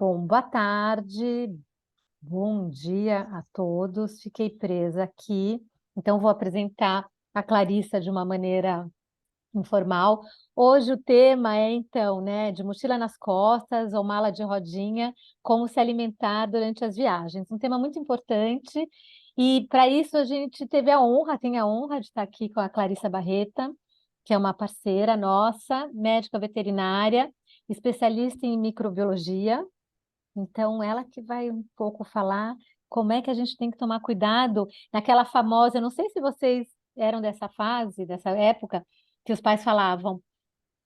Bom, boa tarde, bom dia a todos. Fiquei presa aqui, então vou apresentar a Clarissa de uma maneira informal. Hoje o tema é, então, né, de mochila nas costas ou mala de rodinha, como se alimentar durante as viagens. Um tema muito importante e para isso a gente teve a honra, tem a honra de estar aqui com a Clarissa Barreta, que é uma parceira nossa, médica veterinária, especialista em microbiologia. Então, ela que vai um pouco falar como é que a gente tem que tomar cuidado naquela famosa, eu não sei se vocês eram dessa fase, dessa época, que os pais falavam,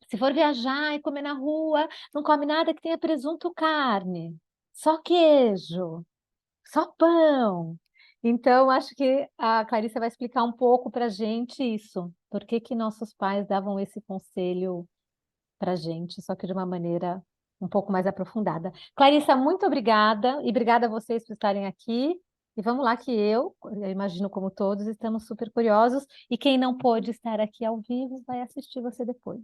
se for viajar e comer na rua, não come nada que tenha presunto ou carne, só queijo, só pão. Então, acho que a Clarissa vai explicar um pouco para a gente isso, por que que nossos pais davam esse conselho para a gente, só que de uma maneira um pouco mais aprofundada. Clarissa, muito obrigada e obrigada a vocês por estarem aqui. E vamos lá que eu imagino como todos, estamos super curiosos e quem não pôde estar aqui ao vivo vai assistir você depois.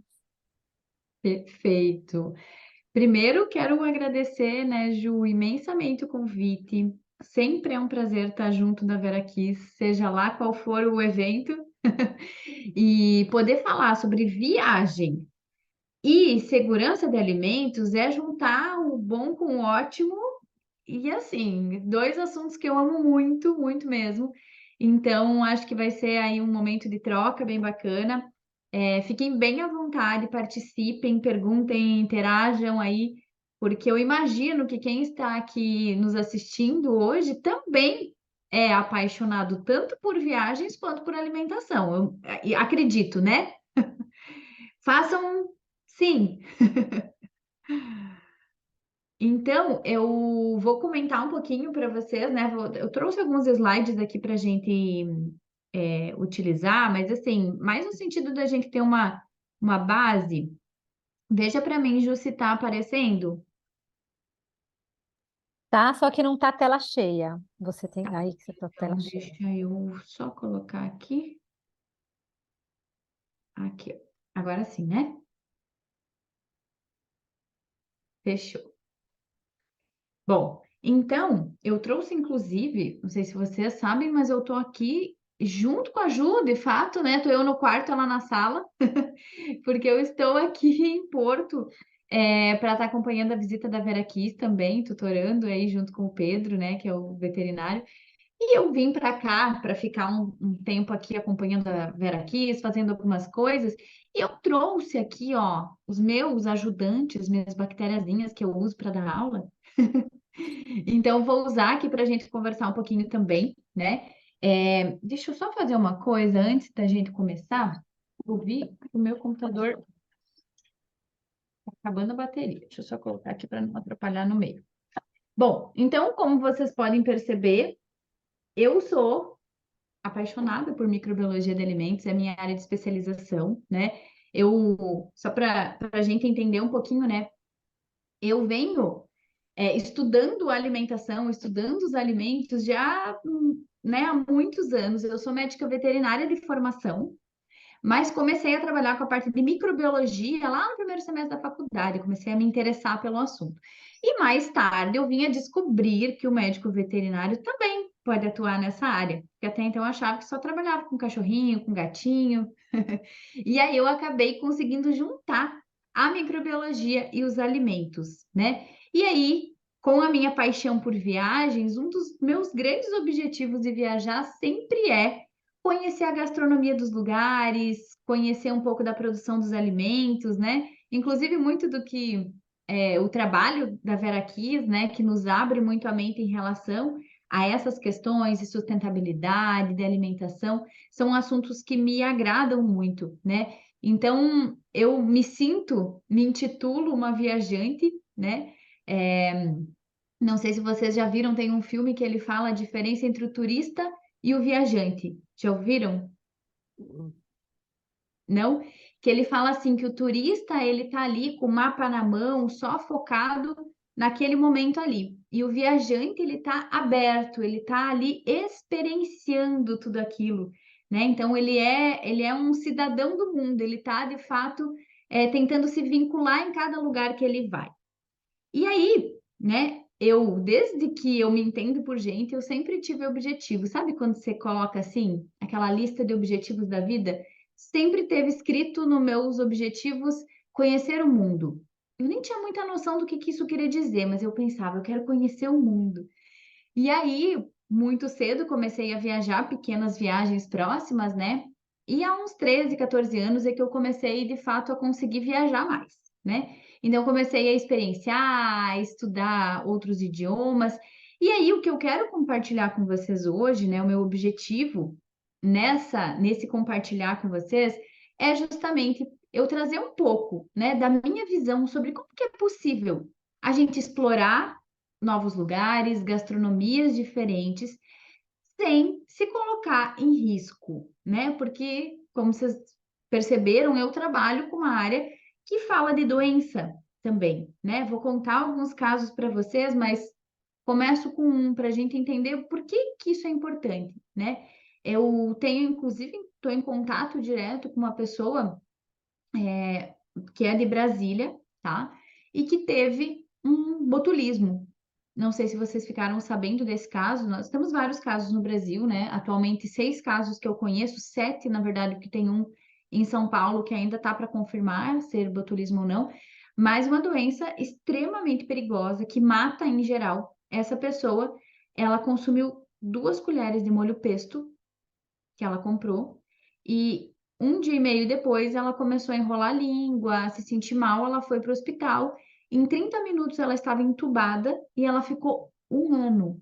Perfeito. Primeiro, quero agradecer, né, Ju, imensamente o convite. Sempre é um prazer estar junto da Vera Kiss, seja lá qual for o evento, e poder falar sobre viagem e segurança de alimentos é juntar o bom com o ótimo e assim, dois assuntos que eu amo muito, muito mesmo. Então, acho que vai ser aí um momento de troca bem bacana. Fiquem bem à vontade, participem, perguntem, interajam aí, porque eu imagino que quem está aqui nos assistindo hoje também é apaixonado tanto por viagens quanto por alimentação. Eu acredito, né? Façam sim. Então, eu vou comentar um pouquinho para vocês, né? Eu trouxe alguns slides aqui para a gente utilizar, mas assim, mais no sentido da gente ter uma base. Veja para mim, Ju, se está aparecendo. Tá? Só que não tá tela cheia. Você tem aí que você tá tela Então, cheia. deixa eu só colocar aqui. Aqui, ó. Agora sim, né? Fechou. Bom, então, eu trouxe inclusive, não sei se vocês sabem, mas eu tô aqui junto com a Ju, de fato, né? Tô eu no quarto, ela na sala, porque eu estou aqui em Porto para estar acompanhando a visita da Vera Kiss também, tutorando aí junto com o Pedro, né, que é o veterinário. E eu vim para cá para ficar um tempo aqui acompanhando a Vera Kiss, fazendo algumas coisas. E eu trouxe aqui, ó, os meus ajudantes, minhas bactériazinhas que eu uso para dar aula. Então, vou usar aqui para a gente conversar um pouquinho também, né? Deixa eu só fazer uma coisa antes da gente começar. Eu vi o meu computador tá acabando a bateria. Deixa eu só colocar aqui para não atrapalhar no meio. Bom, então, como vocês podem perceber, eu sou apaixonada por microbiologia de alimentos, é a minha área de especialização, né? Só para a gente entender um pouquinho, né? Eu venho estudando alimentação, estudando os alimentos já, né, há muitos anos. Eu sou médica veterinária de formação, mas comecei a trabalhar com a parte de microbiologia lá no primeiro semestre da faculdade, comecei a me interessar pelo assunto. E mais tarde eu vim a descobrir que o médico veterinário também pode atuar nessa área, porque até então eu achava que só trabalhava com cachorrinho, com gatinho. E aí eu acabei conseguindo juntar a microbiologia e os alimentos, né? E aí, com a minha paixão por viagens, um dos meus grandes objetivos de viajar sempre é conhecer a gastronomia dos lugares, conhecer um pouco da produção dos alimentos, né? Inclusive, muito do que o trabalho da Vera Kiss, né, que nos abre muito a mente em relação a essas questões de sustentabilidade, de alimentação, são assuntos que me agradam muito, né? Então, eu me intitulo uma viajante, né? É, não sei se vocês já viram, tem um filme que ele fala a diferença entre o turista e o viajante. Já ouviram? Não? Que ele fala assim que o turista ele tá ali com o mapa na mão, só focado naquele momento ali. E o viajante ele tá aberto, ele tá ali experienciando tudo aquilo, né? Então ele é um cidadão do mundo, ele tá de fato tentando se vincular em cada lugar que ele vai. E aí, né? Desde que eu me entendo por gente, eu sempre tive objetivo. Sabe quando você coloca assim, aquela lista de objetivos da vida? Sempre teve escrito nos meus objetivos conhecer o mundo. Eu nem tinha muita noção do que isso queria dizer, mas eu pensava, eu quero conhecer o mundo. E aí, muito cedo, comecei a viajar, pequenas viagens próximas, né? E há uns 13, 14 anos é que eu comecei, de fato, a conseguir viajar mais, né? Então, eu comecei a experienciar, a estudar outros idiomas. E aí, o que eu quero compartilhar com vocês hoje, né? O meu objetivo nesse compartilhar com vocês é justamente eu trazer um pouco, né, da minha visão sobre como que é possível a gente explorar novos lugares, gastronomias diferentes, sem se colocar em risco, né? Porque, como vocês perceberam, eu trabalho com uma área que fala de doença também, né? Vou contar alguns casos para vocês, mas começo com um para a gente entender por que isso é importante, né? Eu tenho, inclusive, estou em contato direto com uma pessoa que é de Brasília, tá? E que teve um botulismo. Não sei se vocês ficaram sabendo desse caso. Nós temos vários casos no Brasil, né? Atualmente, 6 casos que eu conheço, 7, na verdade, porque tem um em São Paulo que ainda está para confirmar ser botulismo ou não, mas uma doença extremamente perigosa que mata em geral. Essa pessoa, ela consumiu 2 colheres de molho pesto que ela comprou e um dia e meio depois ela começou a enrolar a língua, a se sentir mal, ela foi para o hospital. Em 30 minutos ela estava entubada e ela ficou um ano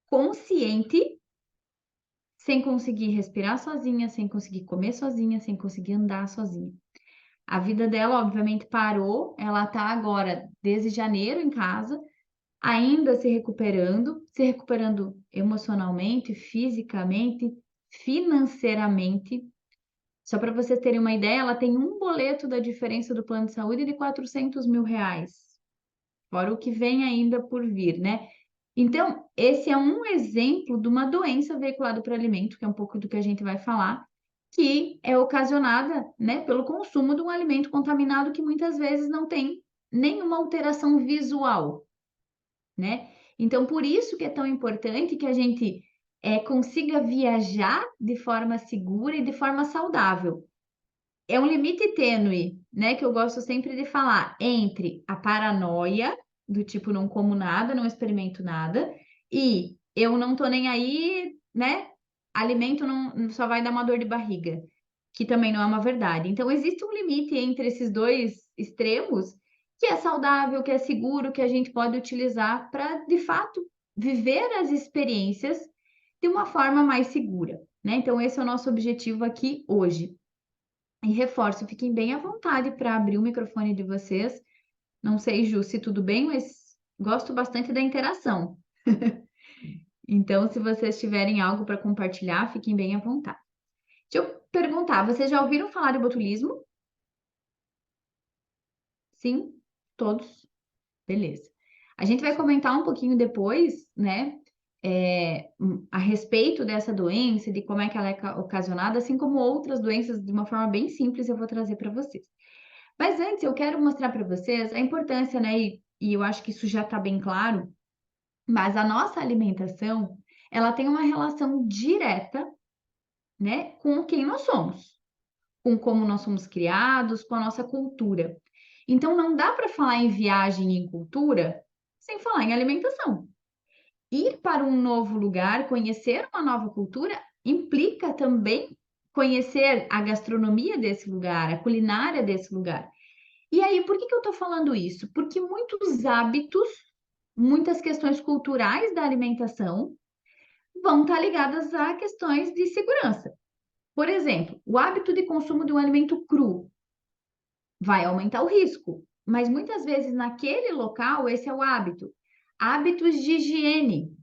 consciente, sem conseguir respirar sozinha, sem conseguir comer sozinha, sem conseguir andar sozinha. A vida dela, obviamente, parou. Ela está agora, desde janeiro, em casa, ainda se recuperando emocionalmente, fisicamente, financeiramente. Só para vocês terem uma ideia, ela tem um boleto da diferença do plano de saúde de 400 mil reais, fora o que vem ainda por vir, né? Então, esse é um exemplo de uma doença veiculada por alimento, que é um pouco do que a gente vai falar, que é ocasionada, né, pelo consumo de um alimento contaminado que muitas vezes não tem nenhuma alteração visual, né? Então, por isso que é tão importante que a gente consiga viajar de forma segura e de forma saudável. É um limite tênue, né, que eu gosto sempre de falar, entre a paranoia, do tipo, não como nada, não experimento nada, e eu não tô nem aí, né? Alimento não só vai dar uma dor de barriga, que também não é uma verdade. Então, existe um limite entre esses dois extremos que é saudável, que é seguro, que a gente pode utilizar para, de fato, viver as experiências de uma forma mais segura, né? Então, esse é o nosso objetivo aqui hoje. E reforço, fiquem bem à vontade para abrir o microfone de vocês. Não sei, Ju, se tudo bem, mas gosto bastante da interação. Então, se vocês tiverem algo para compartilhar, fiquem bem à vontade. Deixa eu perguntar, vocês já ouviram falar de botulismo? Sim? Todos? Beleza. A gente vai comentar um pouquinho depois, né, a respeito dessa doença, de como é que ela é ocasionada, assim como outras doenças, de uma forma bem simples, eu vou trazer para vocês. Mas antes, eu quero mostrar para vocês a importância, né? E eu acho que isso já está bem claro, mas a nossa alimentação, ela tem uma relação direta, né, com quem nós somos, com como nós somos criados, com a nossa cultura. Então, não dá para falar em viagem e em cultura sem falar em alimentação. Ir para um novo lugar, conhecer uma nova cultura, implica também conhecer a gastronomia desse lugar, a culinária desse lugar. E aí, por que eu estou falando isso? Porque muitos hábitos, muitas questões culturais da alimentação vão estar ligadas a questões de segurança. Por exemplo, o hábito de consumo de um alimento cru vai aumentar o risco, mas muitas vezes naquele local esse é o hábito. Hábitos de higiene.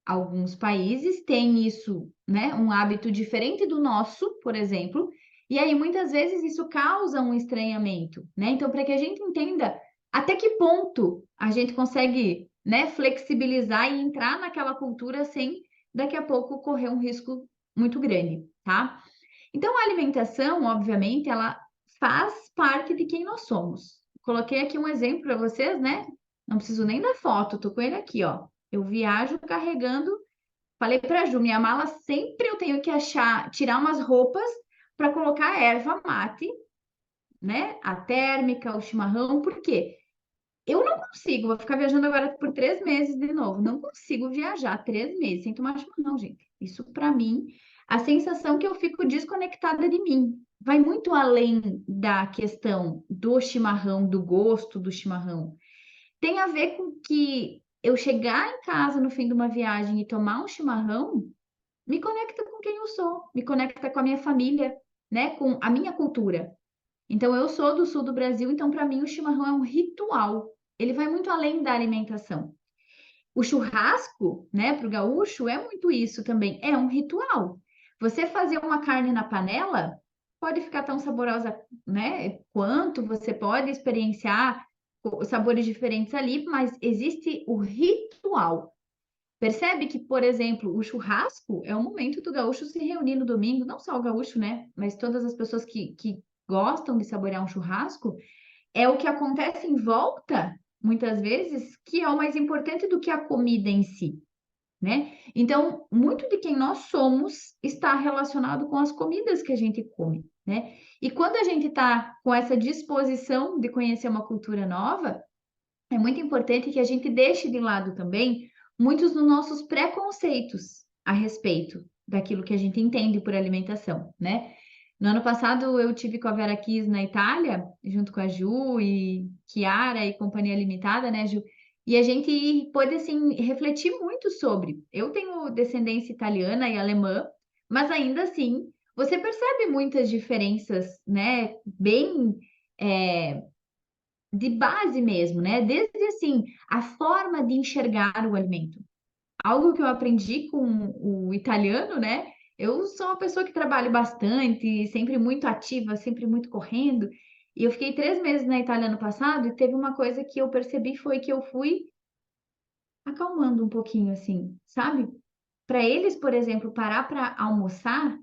Alguns países têm isso, né? Um hábito diferente do nosso, por exemplo, e aí muitas vezes isso causa um estranhamento, né? Então, para que a gente entenda até que ponto a gente consegue, né, flexibilizar e entrar naquela cultura sem daqui a pouco correr um risco muito grande, tá? Então, a alimentação, obviamente, ela faz parte de quem nós somos. Coloquei aqui um exemplo para vocês, né? Não preciso nem da foto, tô com ele aqui, ó. Eu viajo carregando. Falei pra Ju, minha mala sempre eu tenho que achar, tirar umas roupas para colocar a erva mate, né? A térmica, o chimarrão, por quê? Eu não consigo, vou ficar viajando agora por 3 meses de novo. Não consigo viajar 3 meses sem tomar chimarrão, gente. Isso para mim, a sensação que eu fico desconectada de mim. Vai muito além da questão do chimarrão, do gosto do chimarrão. Tem a ver com que eu chegar em casa no fim de uma viagem e tomar um chimarrão me conecta com quem eu sou, me conecta com a minha família, né? Com a minha cultura. Então, eu sou do sul do Brasil, então, para mim, o chimarrão é um ritual. Ele vai muito além da alimentação. O churrasco, né, para o gaúcho, é muito isso também. É um ritual. Você fazer uma carne na panela pode ficar tão saborosa, né, quanto você pode experienciar sabores diferentes ali, mas existe o ritual. Percebe que, por exemplo, o churrasco é o momento do gaúcho se reunir no domingo, não só o gaúcho, né? Mas todas as pessoas que gostam de saborear um churrasco, é o que acontece em volta, muitas vezes, que é o mais importante do que a comida em si, né? Então, muito de quem nós somos está relacionado com as comidas que a gente come, né? E quando a gente está com essa disposição de conhecer uma cultura nova, é muito importante que a gente deixe de lado também muitos dos nossos preconceitos a respeito daquilo que a gente entende por alimentação, né? No ano passado eu tive com a Vera Kiss na Itália, junto com a Ju e Chiara e Companhia Limitada, né, Ju? E a gente pôde assim refletir muito sobre. Eu tenho descendência italiana e alemã, mas ainda assim você percebe muitas diferenças, né? Bem de base mesmo, né? Desde assim, a forma de enxergar o alimento. Algo que eu aprendi com o italiano, né? Eu sou uma pessoa que trabalho bastante, sempre muito ativa, sempre muito correndo. E eu fiquei 3 meses na Itália ano passado e teve uma coisa que eu percebi foi que eu fui acalmando um pouquinho, assim, sabe? Para eles, por exemplo, parar para almoçar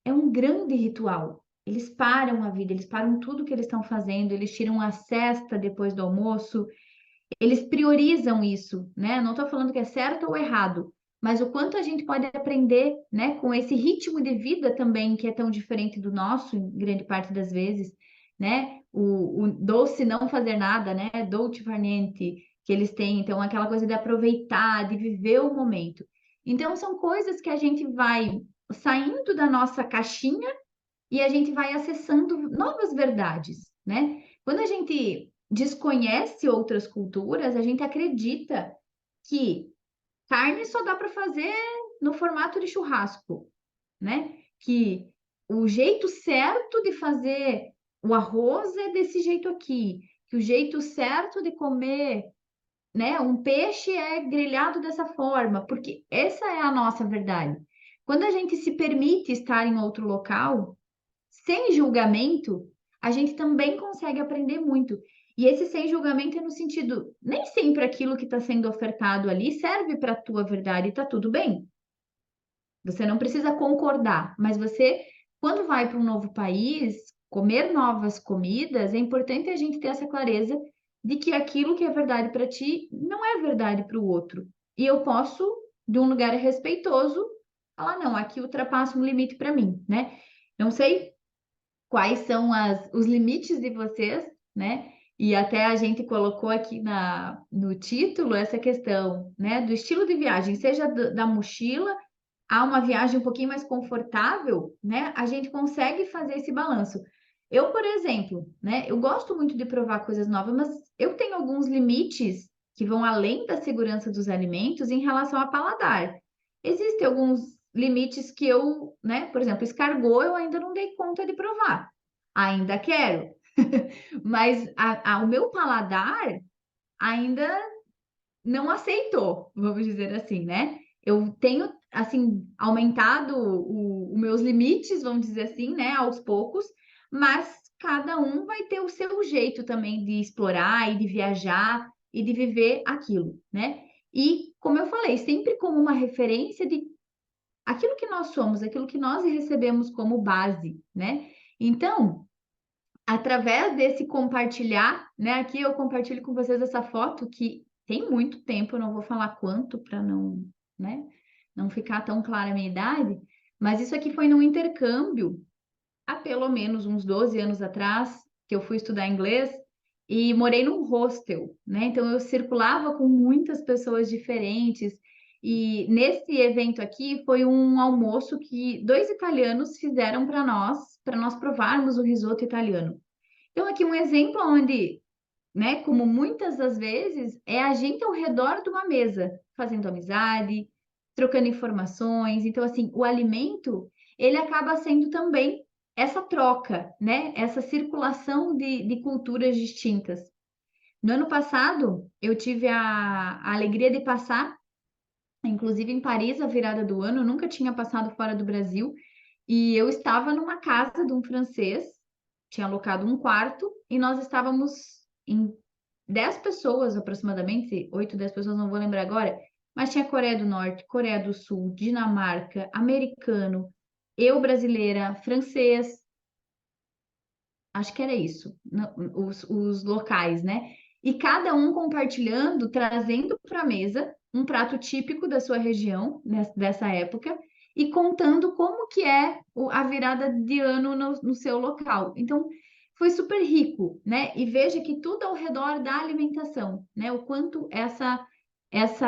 é um grande ritual. Eles param a vida, eles param tudo que eles estão fazendo, eles tiram a cesta depois do almoço, eles priorizam isso, né? Não estou falando que é certo ou errado, mas o quanto a gente pode aprender, né, com esse ritmo de vida também, que é tão diferente do nosso, em grande parte das vezes, né? O doce não fazer nada, né? Dolce far niente, que eles têm, então, aquela coisa de aproveitar, de viver o momento. Então, são coisas que a gente vai saindo da nossa caixinha e a gente vai acessando novas verdades, né? Quando a gente desconhece outras culturas, a gente acredita que carne só dá para fazer no formato de churrasco, né? Que o jeito certo de fazer o arroz é desse jeito aqui, que o jeito certo de comer, né, um peixe é grelhado dessa forma, porque essa é a nossa verdade. Quando a gente se permite estar em outro local, sem julgamento, a gente também consegue aprender muito. E esse sem julgamento é no sentido, nem sempre aquilo que está sendo ofertado ali serve para a tua verdade e está tudo bem. Você não precisa concordar, mas você, quando vai para um novo país, comer novas comidas, é importante a gente ter essa clareza de que aquilo que é verdade para ti não é verdade para o outro. E eu posso, de um lugar respeitoso, falar, não, aqui ultrapassa um limite para mim, né? Não sei quais são os limites de vocês, né? E até a gente colocou aqui no título essa questão, né, do estilo de viagem, seja da mochila a uma viagem um pouquinho mais confortável, né? A gente consegue fazer esse balanço. Eu, por exemplo, né, eu gosto muito de provar coisas novas, mas eu tenho alguns limites que vão além da segurança dos alimentos em relação ao paladar. Existem alguns limites que eu, né, por exemplo, escargot eu ainda não dei conta de provar. Ainda quero, mas o meu paladar ainda não aceitou, vamos dizer assim, né? Eu tenho, assim, aumentado os meus limites, vamos dizer assim, né, aos poucos, mas cada um vai ter o seu jeito também de explorar e de viajar e de viver aquilo, né? E, como eu falei, sempre como uma referência de aquilo que nós somos, aquilo que nós recebemos como base, né? Então, através desse compartilhar, né? Aqui eu compartilho com vocês essa foto que tem muito tempo, eu não vou falar quanto para não, né, não ficar tão clara a minha idade, mas isso aqui foi num intercâmbio há pelo menos uns 12 anos atrás, que eu fui estudar inglês e morei num hostel, né? Então eu circulava com muitas pessoas diferentes. E nesse evento aqui foi um almoço que dois italianos fizeram para nós provarmos o risoto italiano. Então aqui um exemplo onde, né, como muitas das vezes, é a gente ao redor de uma mesa, fazendo amizade, trocando informações. Então, assim, o alimento, ele acaba sendo também essa troca, né? Essa circulação de culturas distintas. No ano passado, eu tive a alegria de passar, inclusive em Paris, a virada do ano, eu nunca tinha passado fora do Brasil, e eu estava numa casa de um francês, tinha alocado um quarto, e nós estávamos em 10 pessoas aproximadamente, 8, 10 pessoas, não vou lembrar agora, mas tinha Coreia do Norte, Coreia do Sul, Dinamarca, americano, eu brasileira, francês, acho que era isso, os locais, né? E cada um compartilhando, trazendo para a mesa um prato típico da sua região, dessa época, e contando como que é a virada de ano no seu local. Então, foi super rico, né? E veja que tudo ao redor da alimentação, né? O quanto essa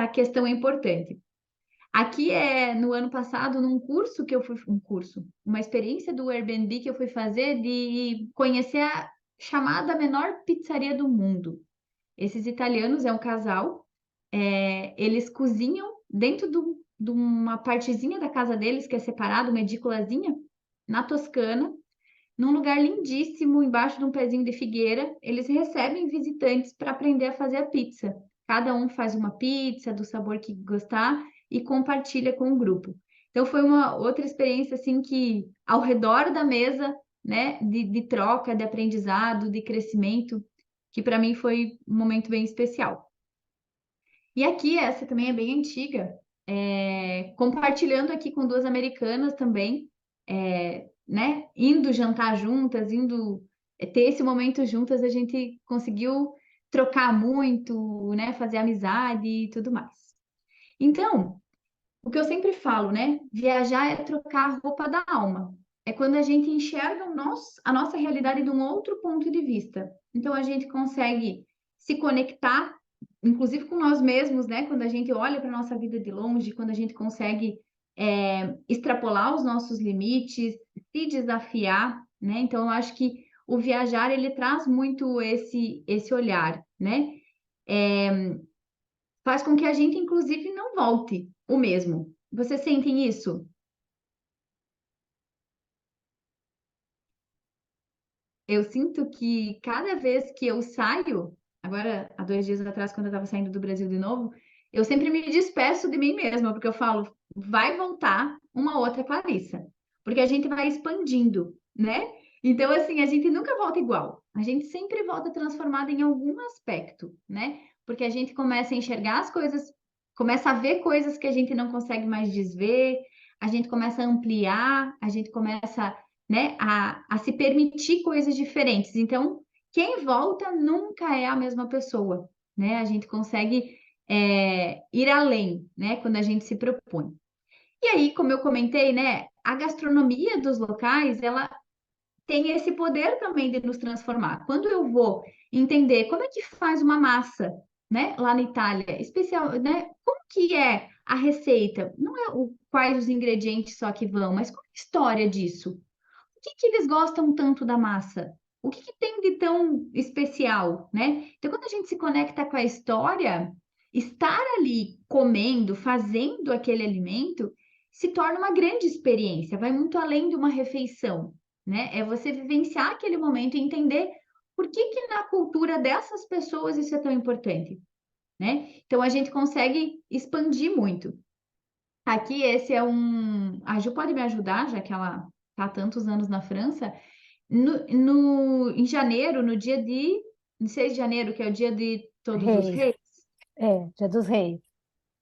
questão é importante. Aqui é no ano passado, num curso que eu fui, um curso, uma experiência do Airbnb que eu fui fazer de conhecer a chamada menor pizzaria do mundo. Esses italianos é um casal, eles cozinham dentro de uma partezinha da casa deles que é separada, uma edículazinha, na Toscana, num lugar lindíssimo, embaixo de um pezinho de figueira. Eles recebem visitantes para aprender a fazer a pizza. Cada um faz uma pizza do sabor que gostar e compartilha com o grupo. Então foi uma outra experiência assim que ao redor da mesa, né, de troca, de aprendizado, de crescimento, que para mim foi um momento bem especial. E aqui, essa também é bem antiga, compartilhando aqui com duas americanas também, né? Indo jantar juntas, indo ter esse momento juntas, a gente conseguiu trocar muito, né? Fazer amizade e tudo mais. Então, o que eu sempre falo, né? Viajar é trocar a roupa da alma. É quando a gente enxerga a nossa realidade de um outro ponto de vista. Então, a gente consegue se conectar, inclusive com nós mesmos, né? Quando a gente olha para a nossa vida de longe, quando a gente consegue extrapolar os nossos limites, se desafiar, né? Então, eu acho que o viajar, ele traz muito esse olhar, né? Faz com que a gente, inclusive, não volte o mesmo. Vocês sentem isso? Eu sinto que cada vez que eu saio, agora há 2 dias atrás, quando eu estava saindo do Brasil de novo, eu sempre me despeço de mim mesma, porque eu falo, vai voltar uma outra Clarissa, porque a gente vai expandindo, né? Então, assim, a gente nunca volta igual, a gente sempre volta transformada em algum aspecto, né? Porque a gente começa a enxergar as coisas, começa a ver coisas que a gente não consegue mais desver, a gente começa a ampliar, a gente começa, né, a se permitir coisas diferentes. Então, quem volta nunca é a mesma pessoa, né? A gente consegue ir além, né, quando a gente se propõe. E aí, como eu comentei, né, a gastronomia dos locais, ela tem esse poder também de nos transformar. Quando eu vou entender como é que faz uma massa, né, lá na Itália, especial, né, como que é a receita? Não é quais os ingredientes só que vão, mas qual é a história disso? Que eles gostam tanto da massa? O que tem de tão especial, né? Então, quando a gente se conecta com a história, estar ali comendo, fazendo aquele alimento, se torna uma grande experiência, vai muito além de uma refeição, né? É você vivenciar aquele momento e entender por que na cultura dessas pessoas isso é tão importante, né? Então, a gente consegue expandir muito. Aqui, esse é um. A Ju pode me ajudar, já que ela está há tantos anos na França. Em janeiro, no dia de 6 de janeiro, que é o dia de Todos os Reis. Reis, Dia dos Reis.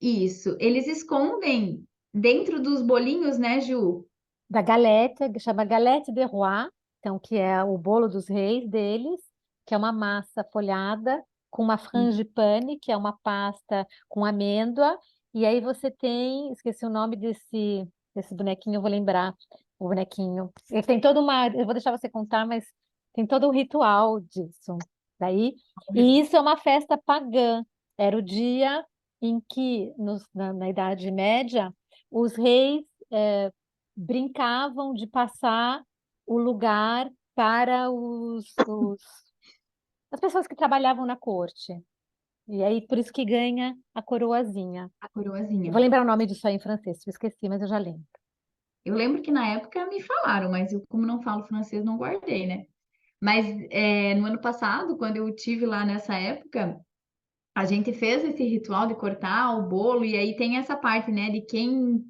isso, eles escondem dentro dos bolinhos, né, Ju? Da galette, que chama galette de roi, então que é o bolo dos reis deles, que é uma massa folhada, com uma frangipane, que é uma pasta com amêndoa, e aí você tem, esqueci o nome desse bonequinho, eu vou lembrar, o bonequinho. Ele tem toda uma, eu vou deixar você contar, mas tem todo um ritual disso. Daí, e isso é uma festa pagã. Era o dia em que, na Idade Média, os reis brincavam de passar o lugar para as pessoas que trabalhavam na corte. E aí, por isso que ganha a coroazinha. A Eu coroazinha. vou lembrar o nome disso aí em francês, eu esqueci, mas eu já lembro. Eu lembro que na época me falaram, mas eu, como não falo francês, não guardei, né? Mas no ano passado, quando eu tive lá nessa época, a gente fez esse ritual de cortar o bolo, e aí tem essa parte, né, de quem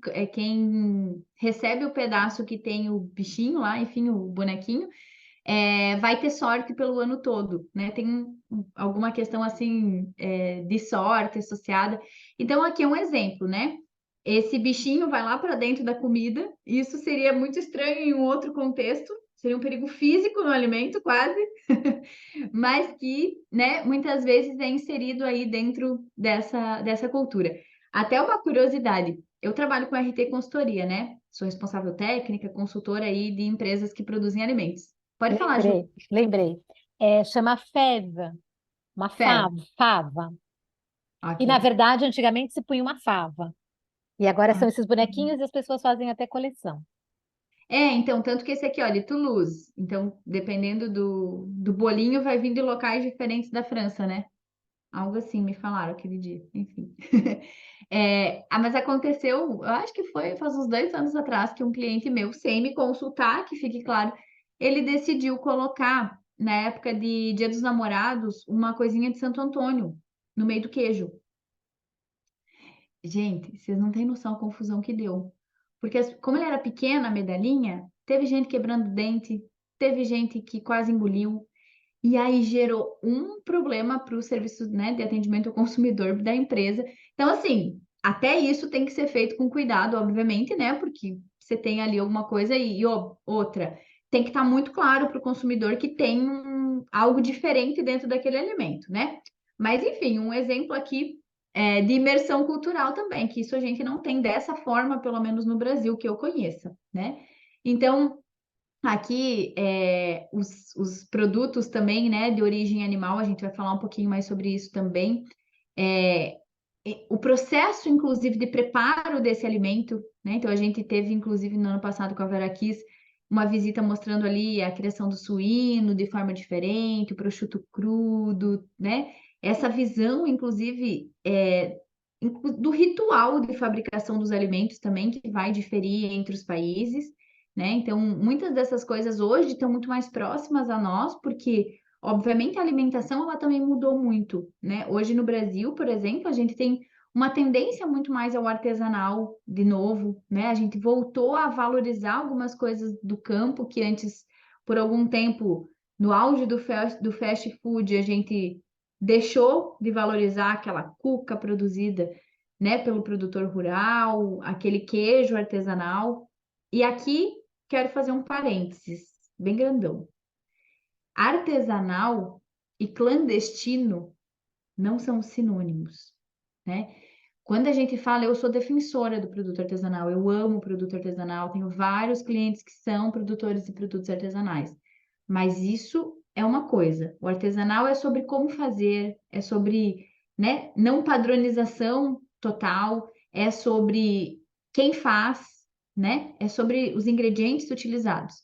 recebe o pedaço que tem o bichinho lá, enfim, o bonequinho, vai ter sorte pelo ano todo, né? Tem alguma questão assim de sorte associada. Então, aqui é um exemplo, né? Esse bichinho vai lá para dentro da comida. Isso seria muito estranho em um outro contexto. Seria um perigo físico no alimento, quase, mas que, né, muitas vezes é inserido aí dentro dessa cultura. Até uma curiosidade, eu trabalho com RT Consultoria, né? Sou responsável técnica, consultora aí de empresas que produzem alimentos. Pode falar, Ju. Lembrei. Chama fève, uma Fé. fava. E, na Ok. verdade, antigamente se punha uma fava. E agora Ah. são esses bonequinhos e as pessoas fazem até coleção. Então, tanto que esse aqui, olha, Toulouse. Então, dependendo do bolinho, vai vir de locais diferentes da França, né? Algo assim, me falaram aquele dia. Enfim. Mas aconteceu, eu acho que foi faz uns 2 anos atrás, que um cliente meu, sem me consultar, que fique claro, ele decidiu colocar, na época de Dia dos Namorados, uma coisinha de Santo Antônio no meio do queijo. Gente, vocês não têm noção a confusão que deu. Porque como ele era pequena, a medalhinha, teve gente quebrando dente, teve gente que quase engoliu, e aí gerou um problema para o serviço, né, de atendimento ao consumidor da empresa. Então, assim, até isso tem que ser feito com cuidado, obviamente, né? Porque você tem ali alguma coisa outra. Tem que estar muito claro para o consumidor que tem algo diferente dentro daquele alimento, né? Mas, enfim, um exemplo aqui de imersão cultural também, que isso a gente não tem dessa forma, pelo menos no Brasil, que eu conheça, né? Então, aqui, os produtos também, né, de origem animal, a gente vai falar um pouquinho mais sobre isso também. É, o processo, inclusive, de preparo desse alimento, né? Então, a gente teve, inclusive, no ano passado com a Vera Kiss, uma visita mostrando ali a criação do suíno de forma diferente, o prosciutto crudo, né? Essa visão, inclusive, do ritual de fabricação dos alimentos também, que vai diferir entre os países, né? Então, muitas dessas coisas hoje estão muito mais próximas a nós, porque, obviamente, a alimentação ela também mudou muito, né? Hoje no Brasil, por exemplo, a gente tem uma tendência muito mais ao artesanal de novo, né? A gente voltou a valorizar algumas coisas do campo que antes, por algum tempo, no auge do fast food, a gente deixou de valorizar aquela cuca produzida, né, pelo produtor rural, aquele queijo artesanal. E aqui quero fazer um parênteses bem grandão. Artesanal e clandestino não são sinônimos, né? Quando a gente fala, eu sou defensora do produto artesanal, eu amo o produto artesanal, tenho vários clientes que são produtores de produtos artesanais. Mas isso é uma coisa. O artesanal é sobre como fazer, é sobre, né, não padronização total, é sobre quem faz, né? É sobre os ingredientes utilizados.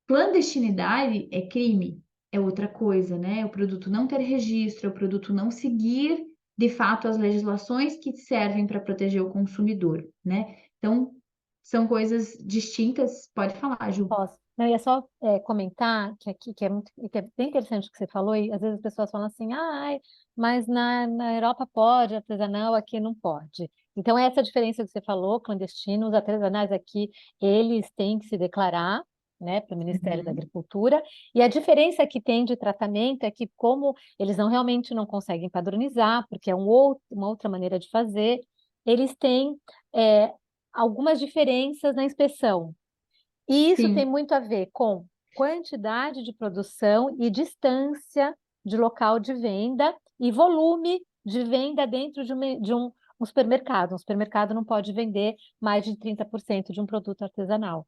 Clandestinidade é crime, é outra coisa, né? O produto não ter registro, o produto não seguir de fato as legislações que servem para proteger o consumidor, né? Então, são coisas distintas. Pode falar, Ju. Posso. Não, eu ia só comentar que aqui, que é bem interessante o que você falou, e às vezes as pessoas falam assim, ai, mas na Europa pode, artesanal aqui não pode. Então, essa diferença que você falou, clandestino, os artesanais aqui, eles têm que se declarar, né, para o Ministério da Uhum. Agricultura, e a diferença que tem de tratamento é que, como eles realmente não conseguem padronizar, porque é uma outra maneira de fazer, eles têm é, algumas diferenças na inspeção. E isso tem Sim, muito a ver com quantidade de produção e distância de local de venda e volume de venda dentro um supermercado. Um supermercado não pode vender mais de 30% de um produto artesanal.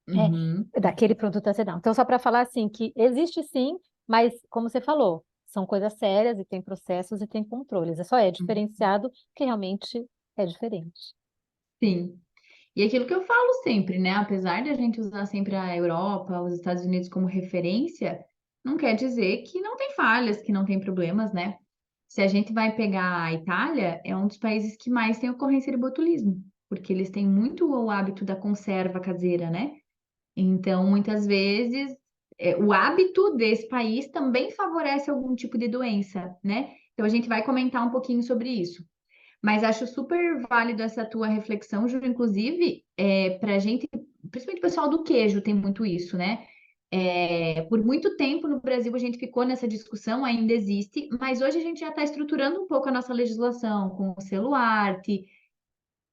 Uhum, Daquele produto artesanal. Então, só para falar assim, que existe sim, mas como você falou, são coisas sérias e tem processos e tem controles. Só é uhum. diferenciado que realmente é diferente. Sim. E aquilo que eu falo sempre, né? Apesar de a gente usar sempre a Europa, os Estados Unidos como referência, não quer dizer que não tem falhas, que não tem problemas, né? Se a gente vai pegar a Itália, é um dos países que mais tem ocorrência de botulismo, porque eles têm muito o hábito da conserva caseira, né? Então, muitas vezes, o hábito desse país também favorece algum tipo de doença, né? Então, a gente vai comentar um pouquinho sobre isso. Mas acho super válido essa tua reflexão, Ju, inclusive, para a gente, principalmente o pessoal do queijo tem muito isso, né? Por muito tempo no Brasil a gente ficou nessa discussão, ainda existe, mas hoje a gente já está estruturando um pouco a nossa legislação com o selo arte.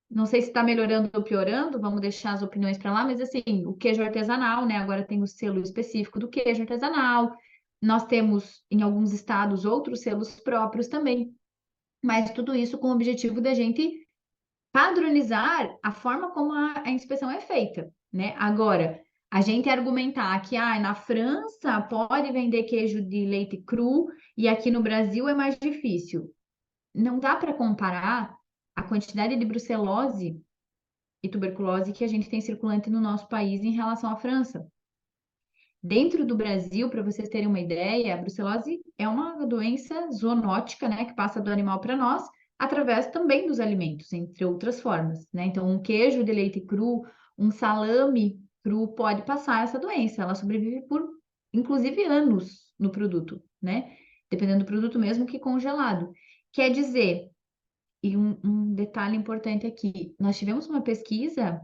Não sei se está melhorando ou piorando, vamos deixar as opiniões para lá, mas assim, o queijo artesanal, né? Agora tem o selo específico do queijo artesanal. Nós temos em alguns estados outros selos próprios também, mas tudo isso com o objetivo da gente padronizar a forma como a inspeção é feita, né? Agora, a gente argumentar que na França pode vender queijo de leite cru e aqui no Brasil é mais difícil. Não dá para comparar a quantidade de brucelose e tuberculose que a gente tem circulante no nosso país em relação à França. Dentro do Brasil, para vocês terem uma ideia, a brucelose é uma doença zoonótica, né, que passa do animal para nós, através também dos alimentos, entre outras formas, né? Então, um queijo de leite cru, um salame cru pode passar essa doença. Ela sobrevive por, inclusive, anos no produto, né? Dependendo do produto mesmo que congelado. Quer dizer, e um detalhe importante aqui, nós tivemos uma pesquisa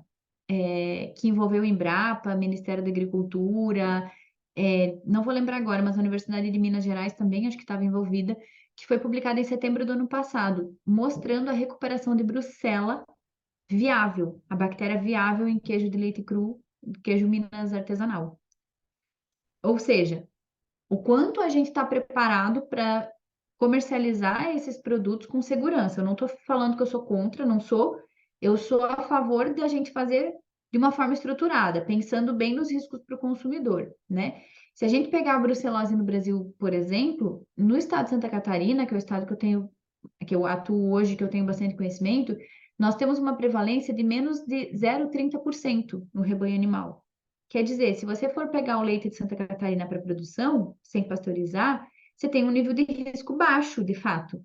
que envolveu o Embrapa, Ministério da Agricultura, não vou lembrar agora, mas a Universidade de Minas Gerais também acho que estava envolvida, que foi publicada em setembro do ano passado, mostrando a recuperação de brucela viável, a bactéria viável em queijo de leite cru, queijo Minas artesanal. Ou seja, o quanto a gente está preparado para comercializar esses produtos com segurança. Eu não estou falando que eu sou contra, não sou. Eu sou a favor de a gente fazer de uma forma estruturada, pensando bem nos riscos para o consumidor, né? Se a gente pegar a brucelose no Brasil, por exemplo, no estado de Santa Catarina, que é o estado que eu atuo hoje, que eu tenho bastante conhecimento, nós temos uma prevalência de menos de 0,30% no rebanho animal. Quer dizer, se você for pegar o leite de Santa Catarina para produção, sem pasteurizar, você tem um nível de risco baixo, de fato.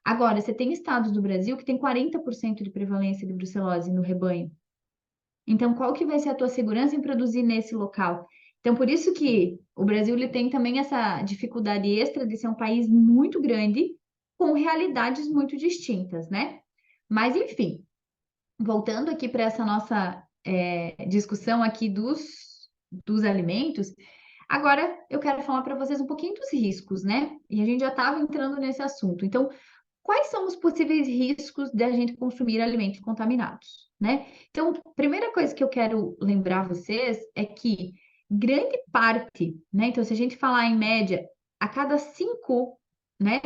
Agora, você tem estados do Brasil que tem 40% de prevalência de brucelose no rebanho. Então, qual que vai ser a tua segurança em produzir nesse local? Então, por isso que o Brasil ele tem também essa dificuldade extra de ser um país muito grande, com realidades muito distintas, né? Mas, enfim, voltando aqui para essa nossa discussão aqui dos alimentos, agora eu quero falar para vocês um pouquinho dos riscos, né? E a gente já estava entrando nesse assunto. Então, quais são os possíveis riscos de a gente consumir alimentos contaminados, né? Então, a primeira coisa que eu quero lembrar vocês é que grande parte, né? Então, se a gente falar em média, a cada 5, né,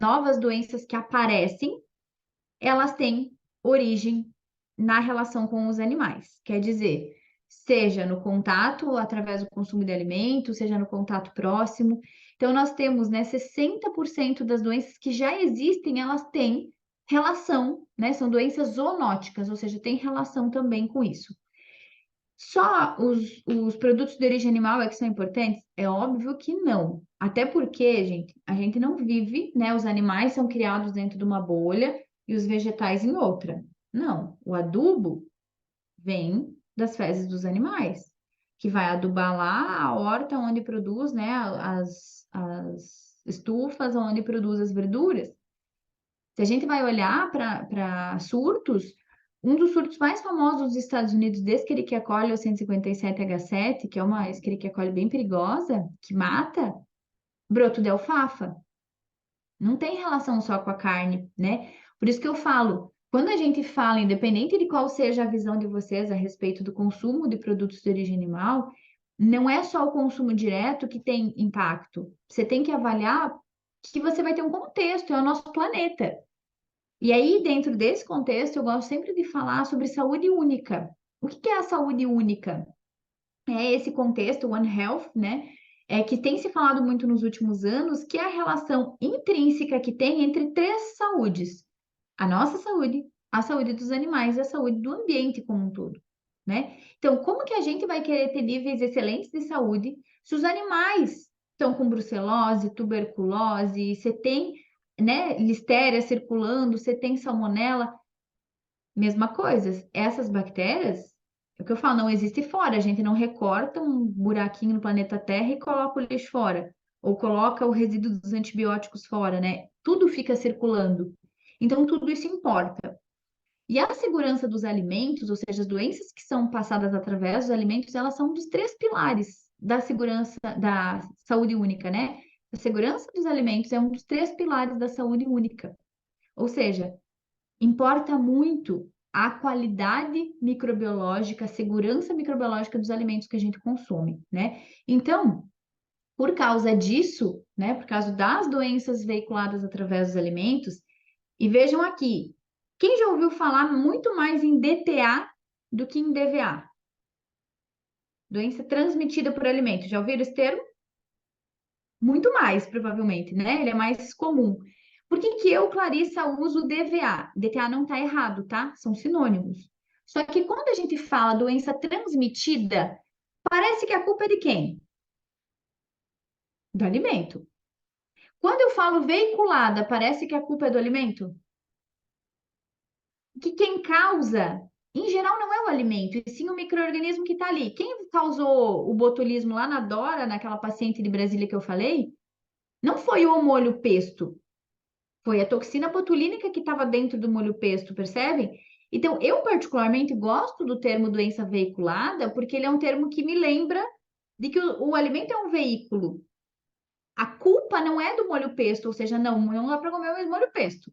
novas doenças que aparecem, elas têm origem na relação com os animais. Quer dizer, seja no contato através do consumo de alimentos, seja no contato próximo. Então, nós temos, né, 60% das doenças que já existem, elas têm relação, né? São doenças zoonóticas, ou seja, tem relação também com isso. Só os produtos de origem animal é que são importantes? É óbvio que não. Até porque, gente, a gente não vive, né? Os animais são criados dentro de uma bolha e os vegetais em outra. Não. O adubo vem das fezes dos animais, que vai adubar lá a horta onde produz, né? As estufas onde produz as verduras. Se a gente vai olhar para surtos, um dos surtos mais famosos dos Estados Unidos de Escherichia coli é o 157H7, que é uma Escherichia coli bem perigosa, que mata, broto de alfafa. Não tem relação só com a carne, né? Por isso que eu falo, quando a gente fala, independente de qual seja a visão de vocês a respeito do consumo de produtos de origem animal, não é só o consumo direto que tem impacto. Você tem que avaliar que você vai ter um contexto, é o nosso planeta. E aí, dentro desse contexto, eu gosto sempre de falar sobre saúde única. O que é a saúde única? É esse contexto, One Health, né? É que tem se falado muito nos últimos anos, que é a relação intrínseca que tem entre três saúdes: a nossa saúde, a saúde dos animais e a saúde do ambiente como um todo, né? Então, como que a gente vai querer ter níveis excelentes de saúde se os animais estão com brucelose, tuberculose, você tem, né, listéria circulando, você tem salmonela? Mesma coisa, essas bactérias, é o que eu falo, não existe fora, a gente não recorta um buraquinho no planeta Terra e coloca o lixo fora, ou coloca o resíduo dos antibióticos fora, né? Tudo fica circulando. Então, tudo isso importa. E a segurança dos alimentos, ou seja, as doenças que são passadas através dos alimentos, elas são um dos três pilares da segurança, da saúde única, né? A segurança dos alimentos é um dos três pilares da saúde única. Ou seja, importa muito a qualidade microbiológica, a segurança microbiológica dos alimentos que a gente consome, né? Então, por causa disso, né, por causa das doenças veiculadas através dos alimentos, e vejam aqui, quem já ouviu falar muito mais em DTA do que em DVA? Doença transmitida por alimentos. Já ouviram esse termo? Muito mais, provavelmente, né? Ele é mais comum. Por que que eu, Clarissa, uso DVA? DTA não está errado, tá? São sinônimos. Só que quando a gente fala doença transmitida, parece que a culpa é de quem? Do alimento. Quando eu falo veiculada, parece que a culpa é do alimento? Que quem causa, em geral, não é o alimento, e sim o micro-organismo que está ali. Quem causou o botulismo lá na Dora, naquela paciente de Brasília que eu falei, não foi o molho pesto. Foi a toxina botulínica que estava dentro do molho pesto, percebe? Então, eu particularmente gosto do termo doença veiculada, porque ele é um termo que me lembra de que o alimento é um veículo. A culpa não é do molho pesto, ou seja, não dá para comer o molho pesto.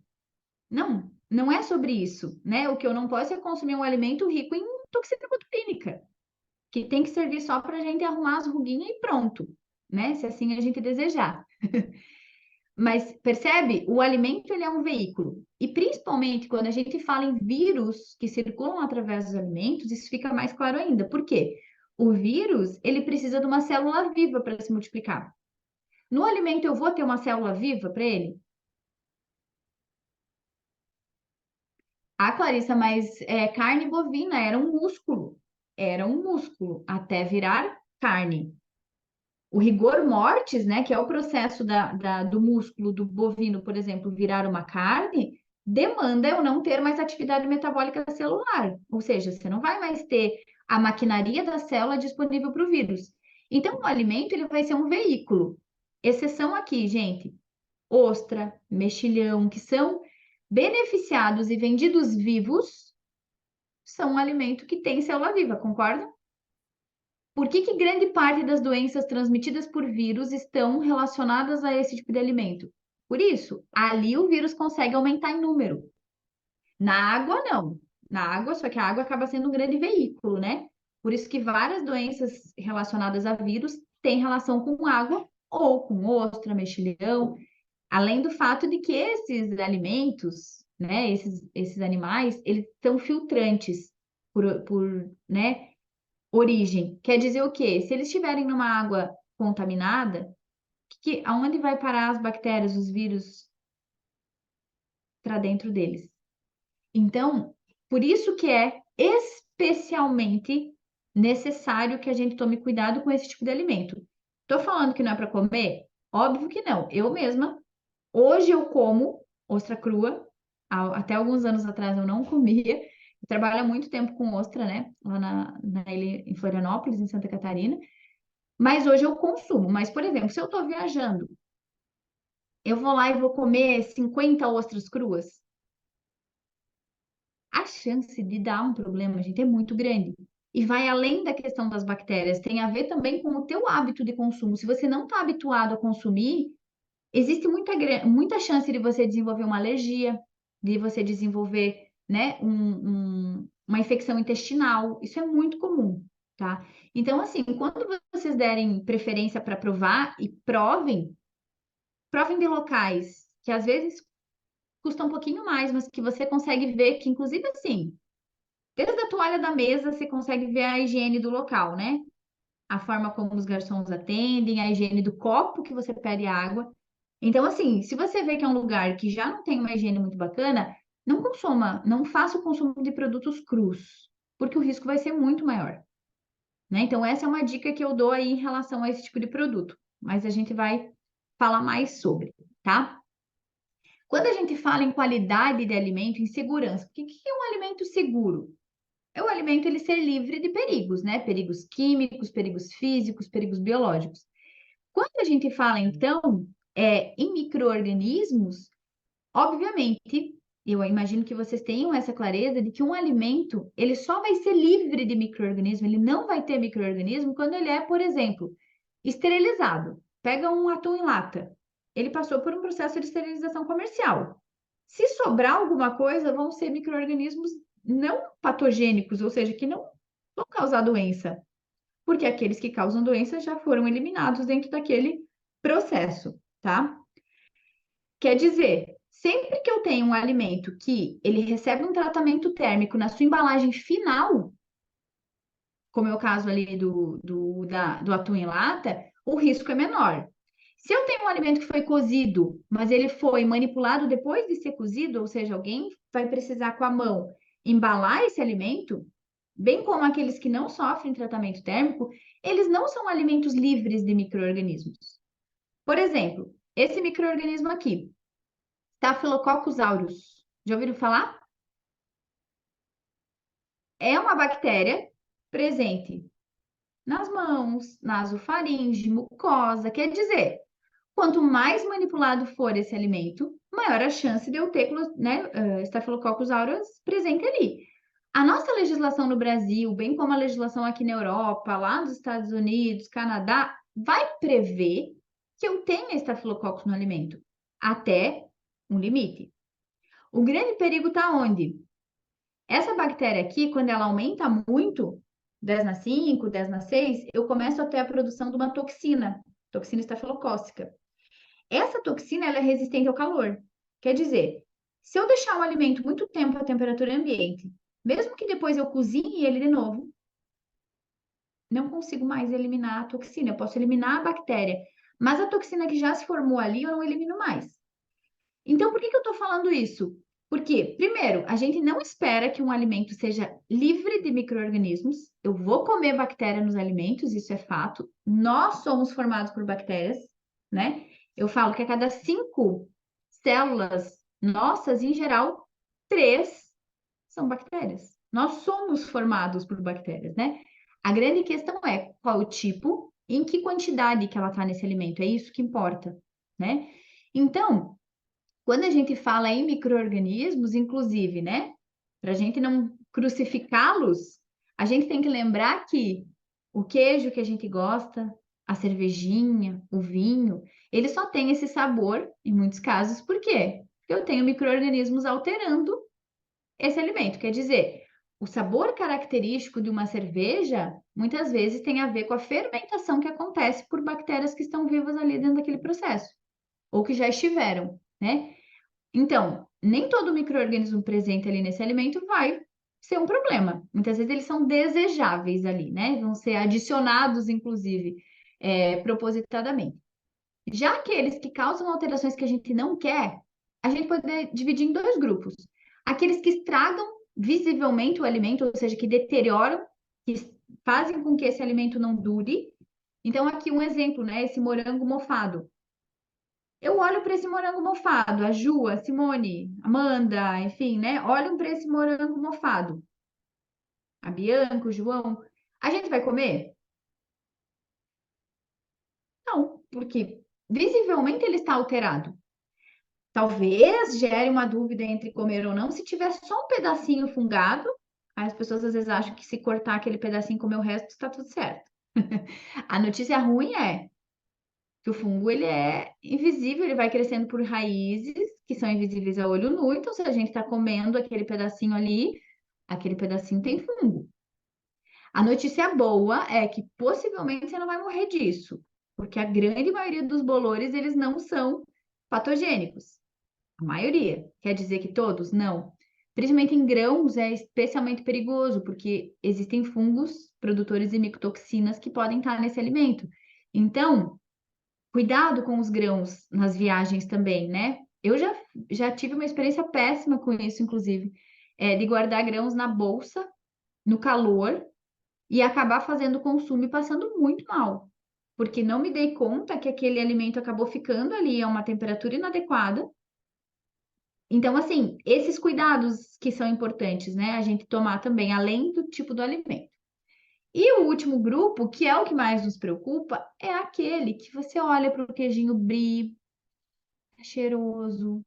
Não, não é sobre isso, né? O que eu não posso é consumir um alimento rico em toxina botulínica, que tem que servir só para a gente arrumar as ruguinhas e pronto, né? Se assim a gente desejar. Mas percebe? O alimento ele é um veículo. E principalmente quando a gente fala em vírus que circulam através dos alimentos, isso fica mais claro ainda. Por quê? O vírus, ele precisa de uma célula viva para se multiplicar. No alimento eu vou ter uma célula viva para ele? Ah, Clarissa, mas carne bovina era um músculo. Era um músculo até virar carne. O rigor mortis, né, que é o processo do músculo do bovino, por exemplo, virar uma carne, demanda eu não ter mais atividade metabólica celular. Ou seja, você não vai mais ter a maquinaria da célula disponível para o vírus. Então, o alimento ele vai ser um veículo. Exceção aqui, gente, ostra, mexilhão, que são beneficiados e vendidos vivos, são um alimento que tem célula viva, concorda? Por que que grande parte das doenças transmitidas por vírus estão relacionadas a esse tipo de alimento? Por isso, ali o vírus consegue aumentar em número. Na água, não. Na água, só que a água acaba sendo um grande veículo, né? Por isso que várias doenças relacionadas a vírus têm relação com água ou com ostra, mexilhão, além do fato de que esses alimentos, né, esses animais, eles são filtrantes né, origem. Quer dizer o quê? Se eles estiverem numa água contaminada, aonde vai parar as bactérias, os vírus para dentro deles? Então, por isso que é especialmente necessário que a gente tome cuidado com esse tipo de alimento. Estou falando que não é para comer? Óbvio que não. Eu mesma, hoje eu como ostra crua. Até alguns anos atrás eu não comia. Eu trabalho há muito tempo com ostra, né? Lá na ilha, em Florianópolis, em Santa Catarina. Mas hoje eu consumo. Mas, por exemplo, se eu estou viajando, eu vou lá e vou comer 50 ostras cruas. A chance de dar um problema, gente, é muito grande. E vai além da questão das bactérias, tem a ver também com o teu hábito de consumo. Se você não está habituado a consumir, existe muita chance de você desenvolver uma alergia, de você desenvolver, né, uma infecção intestinal. Isso é muito comum. tá? Então, assim, quando vocês derem preferência para provar e provem de locais que às vezes custam um pouquinho mais, mas que você consegue ver que, inclusive, assim, desde a toalha da mesa, você consegue ver a higiene do local, né? A forma como os garçons atendem, a higiene do copo que você pede água. Então, assim, se você vê que é um lugar que já não tem uma higiene muito bacana, não consuma, não faça o consumo de produtos crus, porque o risco vai ser muito maior, né? Então, essa é uma dica que eu dou aí em relação a esse tipo de produto, mas a gente vai falar mais sobre, tá? Quando a gente fala em qualidade de alimento, em segurança, o que é um alimento seguro? É o alimento ele ser livre de perigos, né? Perigos químicos, perigos físicos, perigos biológicos. Quando a gente fala, então, em micro-organismos, obviamente, eu imagino que vocês tenham essa clareza de que um alimento, ele só vai ser livre de micro-organismo, ele não vai ter micro-organismo quando ele é, por exemplo, esterilizado. Pega um atum em lata. Ele passou por um processo de esterilização comercial. Se sobrar alguma coisa, vão ser micro-organismos não patogênicos, ou seja, que não vão causar doença, porque aqueles que causam doença já foram eliminados dentro daquele processo, tá? Quer dizer, sempre que eu tenho um alimento que ele recebe um tratamento térmico na sua embalagem final, como é o caso ali do atum em lata, o risco é menor. Se eu tenho um alimento que foi cozido, mas ele foi manipulado depois de ser cozido, ou seja, alguém vai precisar com a mão embalar esse alimento, bem como aqueles que não sofrem tratamento térmico, eles não são alimentos livres de micro-organismos. Por exemplo, esse micro-organismo aqui, Staphylococcus aureus. Já ouviram falar? É uma bactéria presente nas mãos, nasofaringe, mucosa. Quer dizer, quanto mais manipulado for esse alimento, maior a chance de eu ter, né, Staphylococcus aureus presente ali. A nossa legislação no Brasil, bem como a legislação aqui na Europa, lá nos Estados Unidos, Canadá, vai prever que eu tenha Staphylococcus no alimento, até um limite. O grande perigo está onde? Essa bactéria aqui, quando ela aumenta muito, 10 na 5, 10 na 6, eu começo a ter a produção de uma toxina estafilocócica. Essa toxina ela é resistente ao calor. Quer dizer, se eu deixar um alimento muito tempo à temperatura ambiente, mesmo que depois eu cozinhe ele de novo, não consigo mais eliminar a toxina. Eu posso eliminar a bactéria, mas a toxina que já se formou ali eu não elimino mais. Então, por que que eu estou falando isso? Porque, primeiro, a gente não espera que um alimento seja livre de micro-organismos. Eu vou comer bactéria nos alimentos, isso é fato. Nós somos formados por bactérias, né? Eu falo que a cada 5 células nossas, em geral, 3 são bactérias. Nós somos formados por bactérias, né? A grande questão é qual o tipo, em que quantidade que ela está nesse alimento. É isso que importa, né? Então, quando a gente fala em micro-organismos, inclusive, né, para a gente não crucificá-los, a gente tem que lembrar que o queijo que a gente gosta, a cervejinha, o vinho, ele só tem esse sabor, em muitos casos, por quê? Porque eu tenho micro-organismos alterando esse alimento. Quer dizer, o sabor característico de uma cerveja, muitas vezes tem a ver com a fermentação que acontece por bactérias que estão vivas ali dentro daquele processo, ou que já estiveram, né? Então, nem todo micro-organismo presente ali nesse alimento vai ser um problema. Muitas vezes eles são desejáveis ali, né? Vão ser adicionados, inclusive, propositadamente. Já aqueles que causam alterações que a gente não quer, a gente pode dividir em dois grupos. Aqueles que estragam visivelmente o alimento, ou seja, que deterioram, que fazem com que esse alimento não dure. Então, aqui um exemplo, né? Esse morango mofado. Eu olho para esse morango mofado, a Ju, a Simone, Amanda, enfim, né? Olham para esse morango mofado. A Bianca, o João. A gente vai comer? Não, porque visivelmente ele está alterado. Talvez gere uma dúvida entre comer ou não se tiver só um pedacinho fungado. Aí as pessoas às vezes acham que se cortar aquele pedacinho e comer o resto, está tudo certo. A notícia ruim é que o fungo ele é invisível, ele vai crescendo por raízes que são invisíveis a olho nu. Então, se a gente está comendo aquele pedacinho ali, aquele pedacinho tem fungo. A notícia boa é que possivelmente você não vai morrer disso, porque a grande maioria dos bolores, eles não são patogênicos. A maioria. Quer dizer que todos? Não. Principalmente em grãos é especialmente perigoso, porque existem fungos produtores de micotoxinas que podem estar nesse alimento. Então, cuidado com os grãos nas viagens também, né? Eu já tive uma experiência péssima com isso, inclusive, de guardar grãos na bolsa, no calor, e acabar fazendo consumo e passando muito mal. Porque não me dei conta que aquele alimento acabou ficando ali a uma temperatura inadequada. Então, assim, esses cuidados que são importantes, né? A gente tomar também, além do tipo do alimento. E o último grupo, que é o que mais nos preocupa, é aquele que você olha para o queijinho brie, tá cheiroso.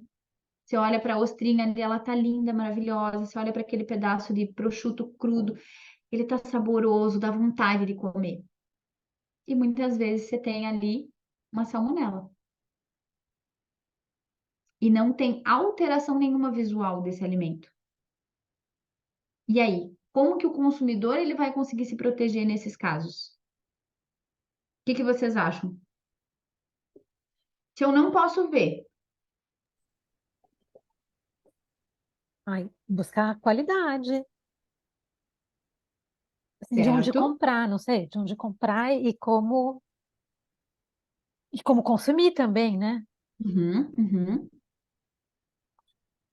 Você olha para a ostrinha ali, ela tá linda, maravilhosa. Você olha para aquele pedaço de prosciutto crudo, ele tá saboroso, dá vontade de comer. E muitas vezes você tem ali uma salmonela. E não tem alteração nenhuma visual desse alimento. E aí, como que o consumidor ele vai conseguir se proteger nesses casos? O que que vocês acham? Se eu não posso ver, Ai, buscar qualidade, assim, de onde certo? comprar, não sei, de onde comprar e como consumir também, né? Uhum, uhum.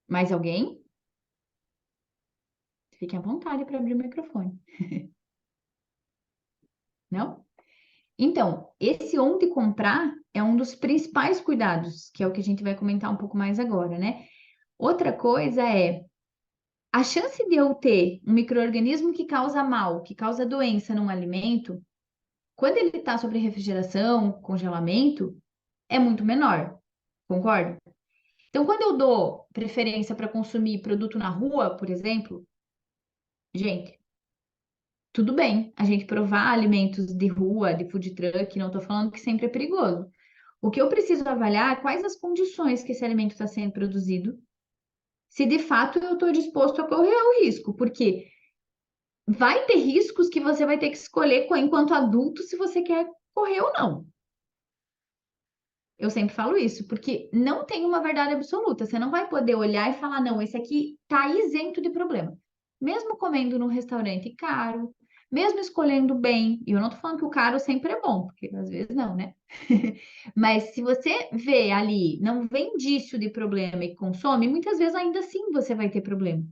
Mais alguém? Fique à vontade para abrir o microfone. Não? Então, esse onde comprar é um dos principais cuidados, que é o que a gente vai comentar um pouco mais agora, né? Outra coisa é a chance de eu ter um micro-organismo que causa mal, que causa doença num alimento, quando ele está sobre refrigeração, congelamento, é muito menor, concorda? Então, quando eu dou preferência para consumir produto na rua, por exemplo, gente, tudo bem a gente provar alimentos de rua, de food truck, não estou falando que sempre é perigoso. O que eu preciso avaliar é quais as condições que esse alimento está sendo produzido, se de fato eu estou disposto a correr o risco, porque vai ter riscos que você vai ter que escolher enquanto adulto se você quer correr ou não. Eu sempre falo isso, porque não tem uma verdade absoluta. Você não vai poder olhar e falar, não, esse aqui tá isento de problema. Mesmo comendo num restaurante caro, mesmo escolhendo bem, e eu não tô falando que o caro sempre é bom, porque às vezes não, né? Mas se você vê ali, não vê indício de problema e consome, muitas vezes ainda assim você vai ter problema.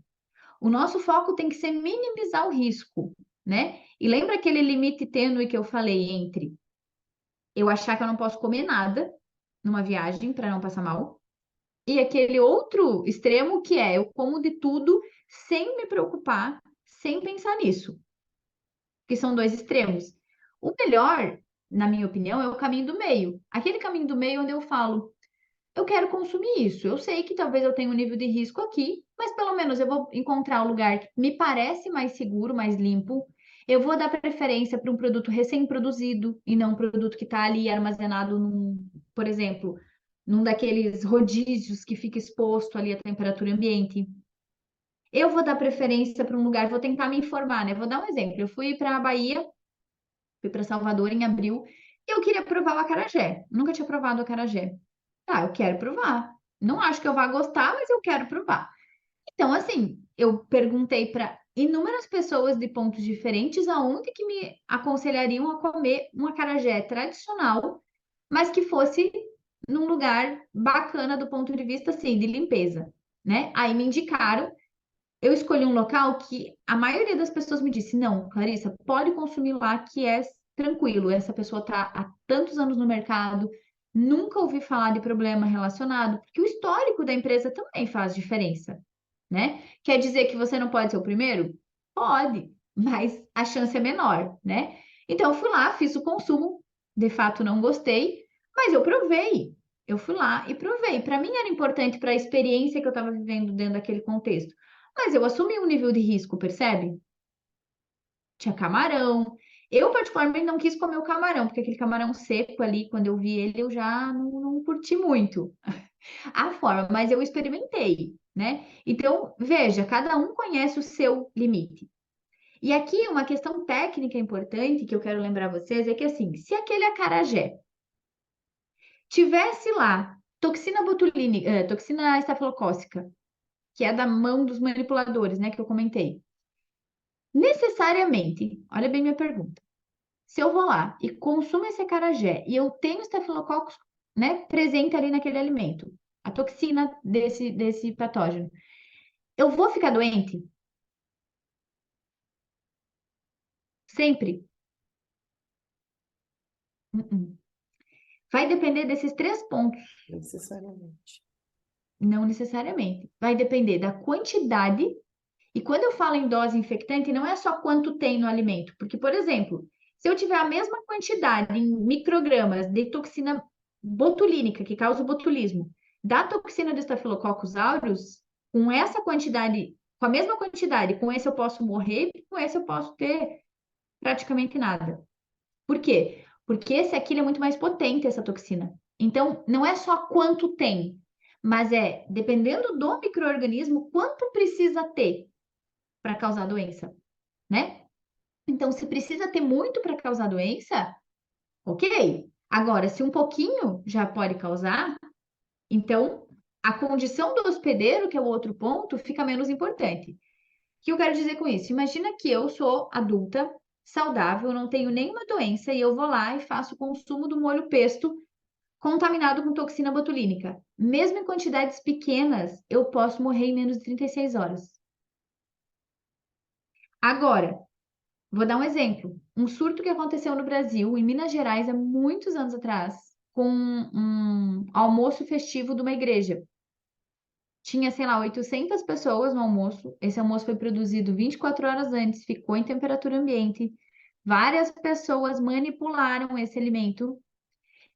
O nosso foco tem que ser minimizar o risco, né? E lembra aquele limite tênue que eu falei entre eu achar que eu não posso comer nada numa viagem para não passar mal, e aquele outro extremo que é eu como de tudo sem me preocupar, sem pensar nisso, que são dois extremos. O melhor, na minha opinião, é o caminho do meio. Aquele caminho do meio onde eu falo, eu quero consumir isso. Eu sei que talvez eu tenha um nível de risco aqui, mas pelo menos eu vou encontrar um lugar que me parece mais seguro, mais limpo. Eu vou dar preferência para um produto recém-produzido e não um produto que está ali armazenado por exemplo, num daqueles rodízios que fica exposto ali à temperatura ambiente. Eu vou dar preferência para um lugar, vou tentar me informar, né? Vou dar um exemplo. Eu fui para a Bahia, fui para Salvador em abril, e eu queria provar o acarajé. Nunca tinha provado o acarajé. Ah, eu quero provar. Não acho que eu vá gostar, mas eu quero provar. Então, assim, eu perguntei para inúmeras pessoas de pontos diferentes aonde que me aconselhariam a comer um acarajé tradicional, mas que fosse num lugar bacana do ponto de vista, assim, de limpeza, né? Aí me indicaram, eu escolhi um local que a maioria das pessoas me disse, não, Clarissa, pode consumir lá que é tranquilo, essa pessoa está há tantos anos no mercado, nunca ouvi falar de problema relacionado, porque o histórico da empresa também faz diferença, né? Quer dizer que você não pode ser o primeiro? Pode, mas a chance é menor, né? Então eu fui lá, fiz o consumo, de fato não gostei, mas eu provei. Eu fui lá e provei. Para mim era importante para a experiência que eu estava vivendo dentro daquele contexto. Mas eu assumi um nível de risco, percebe? Tinha camarão. Eu, particularmente, não quis comer o camarão, porque aquele camarão seco ali, quando eu vi ele, eu já não curti muito a forma, mas eu experimentei, né? Então, veja, cada um conhece o seu limite. E aqui uma questão técnica importante que eu quero lembrar vocês é que assim, se aquele acarajé tivesse lá toxina botulínica, toxina estafilocócica, que é da mão dos manipuladores, né, que eu comentei, necessariamente, olha bem minha pergunta, se eu vou lá e consumo esse acarajé e eu tenho estafilococcus, né, presente ali naquele alimento, a toxina desse patógeno, eu vou ficar doente? Sempre? Uh-uh. Vai depender desses três pontos. Necessariamente. Não necessariamente. Vai depender da quantidade. E quando eu falo em dose infectante, não é só quanto tem no alimento. Porque, por exemplo, se eu tiver a mesma quantidade em microgramas de toxina botulínica, que causa o botulismo, da toxina do Staphylococcus aureus, com essa quantidade, com a mesma quantidade, com esse eu posso morrer, com esse eu posso ter praticamente nada. Por quê? Porque esse aqui ele é muito mais potente, essa toxina. Então, não é só quanto tem, mas é, dependendo do micro-organismo, quanto precisa ter para causar doença, né? Então, se precisa ter muito para causar doença, ok. Agora, se um pouquinho já pode causar, então a condição do hospedeiro, que é o outro ponto, fica menos importante. O que eu quero dizer com isso? Imagina que eu sou adulta, saudável, não tenho nenhuma doença e eu vou lá e faço o consumo do molho pesto contaminado com toxina botulínica. Mesmo em quantidades pequenas, eu posso morrer em menos de 36 horas. Agora, vou dar um exemplo. Um surto que aconteceu no Brasil, em Minas Gerais, há muitos anos atrás, com um almoço festivo de uma igreja. Tinha, sei lá, 800 pessoas no almoço. Esse almoço foi produzido 24 horas antes, ficou em temperatura ambiente. Várias pessoas manipularam esse alimento.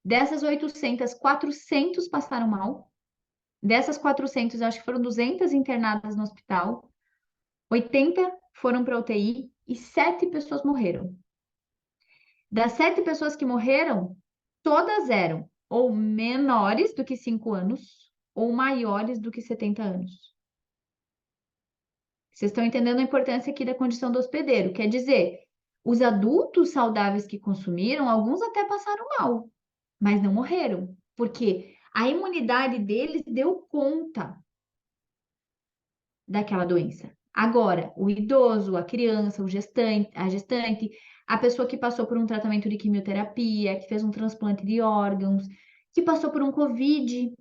Dessas 800, 400 passaram mal. Dessas 400, acho que foram 200 internadas no hospital. 80 foram para UTI e 7 pessoas morreram. Das 7 pessoas que morreram, todas eram ou menores do que 5 anos ou maiores do que 70 anos. Vocês estão entendendo a importância aqui da condição do hospedeiro? Quer dizer, os adultos saudáveis que consumiram, alguns até passaram mal, mas não morreram, porque a imunidade deles deu conta daquela doença. Agora, o idoso, a criança, a gestante, a pessoa que passou por um tratamento de quimioterapia, que fez um transplante de órgãos, que passou por um COVID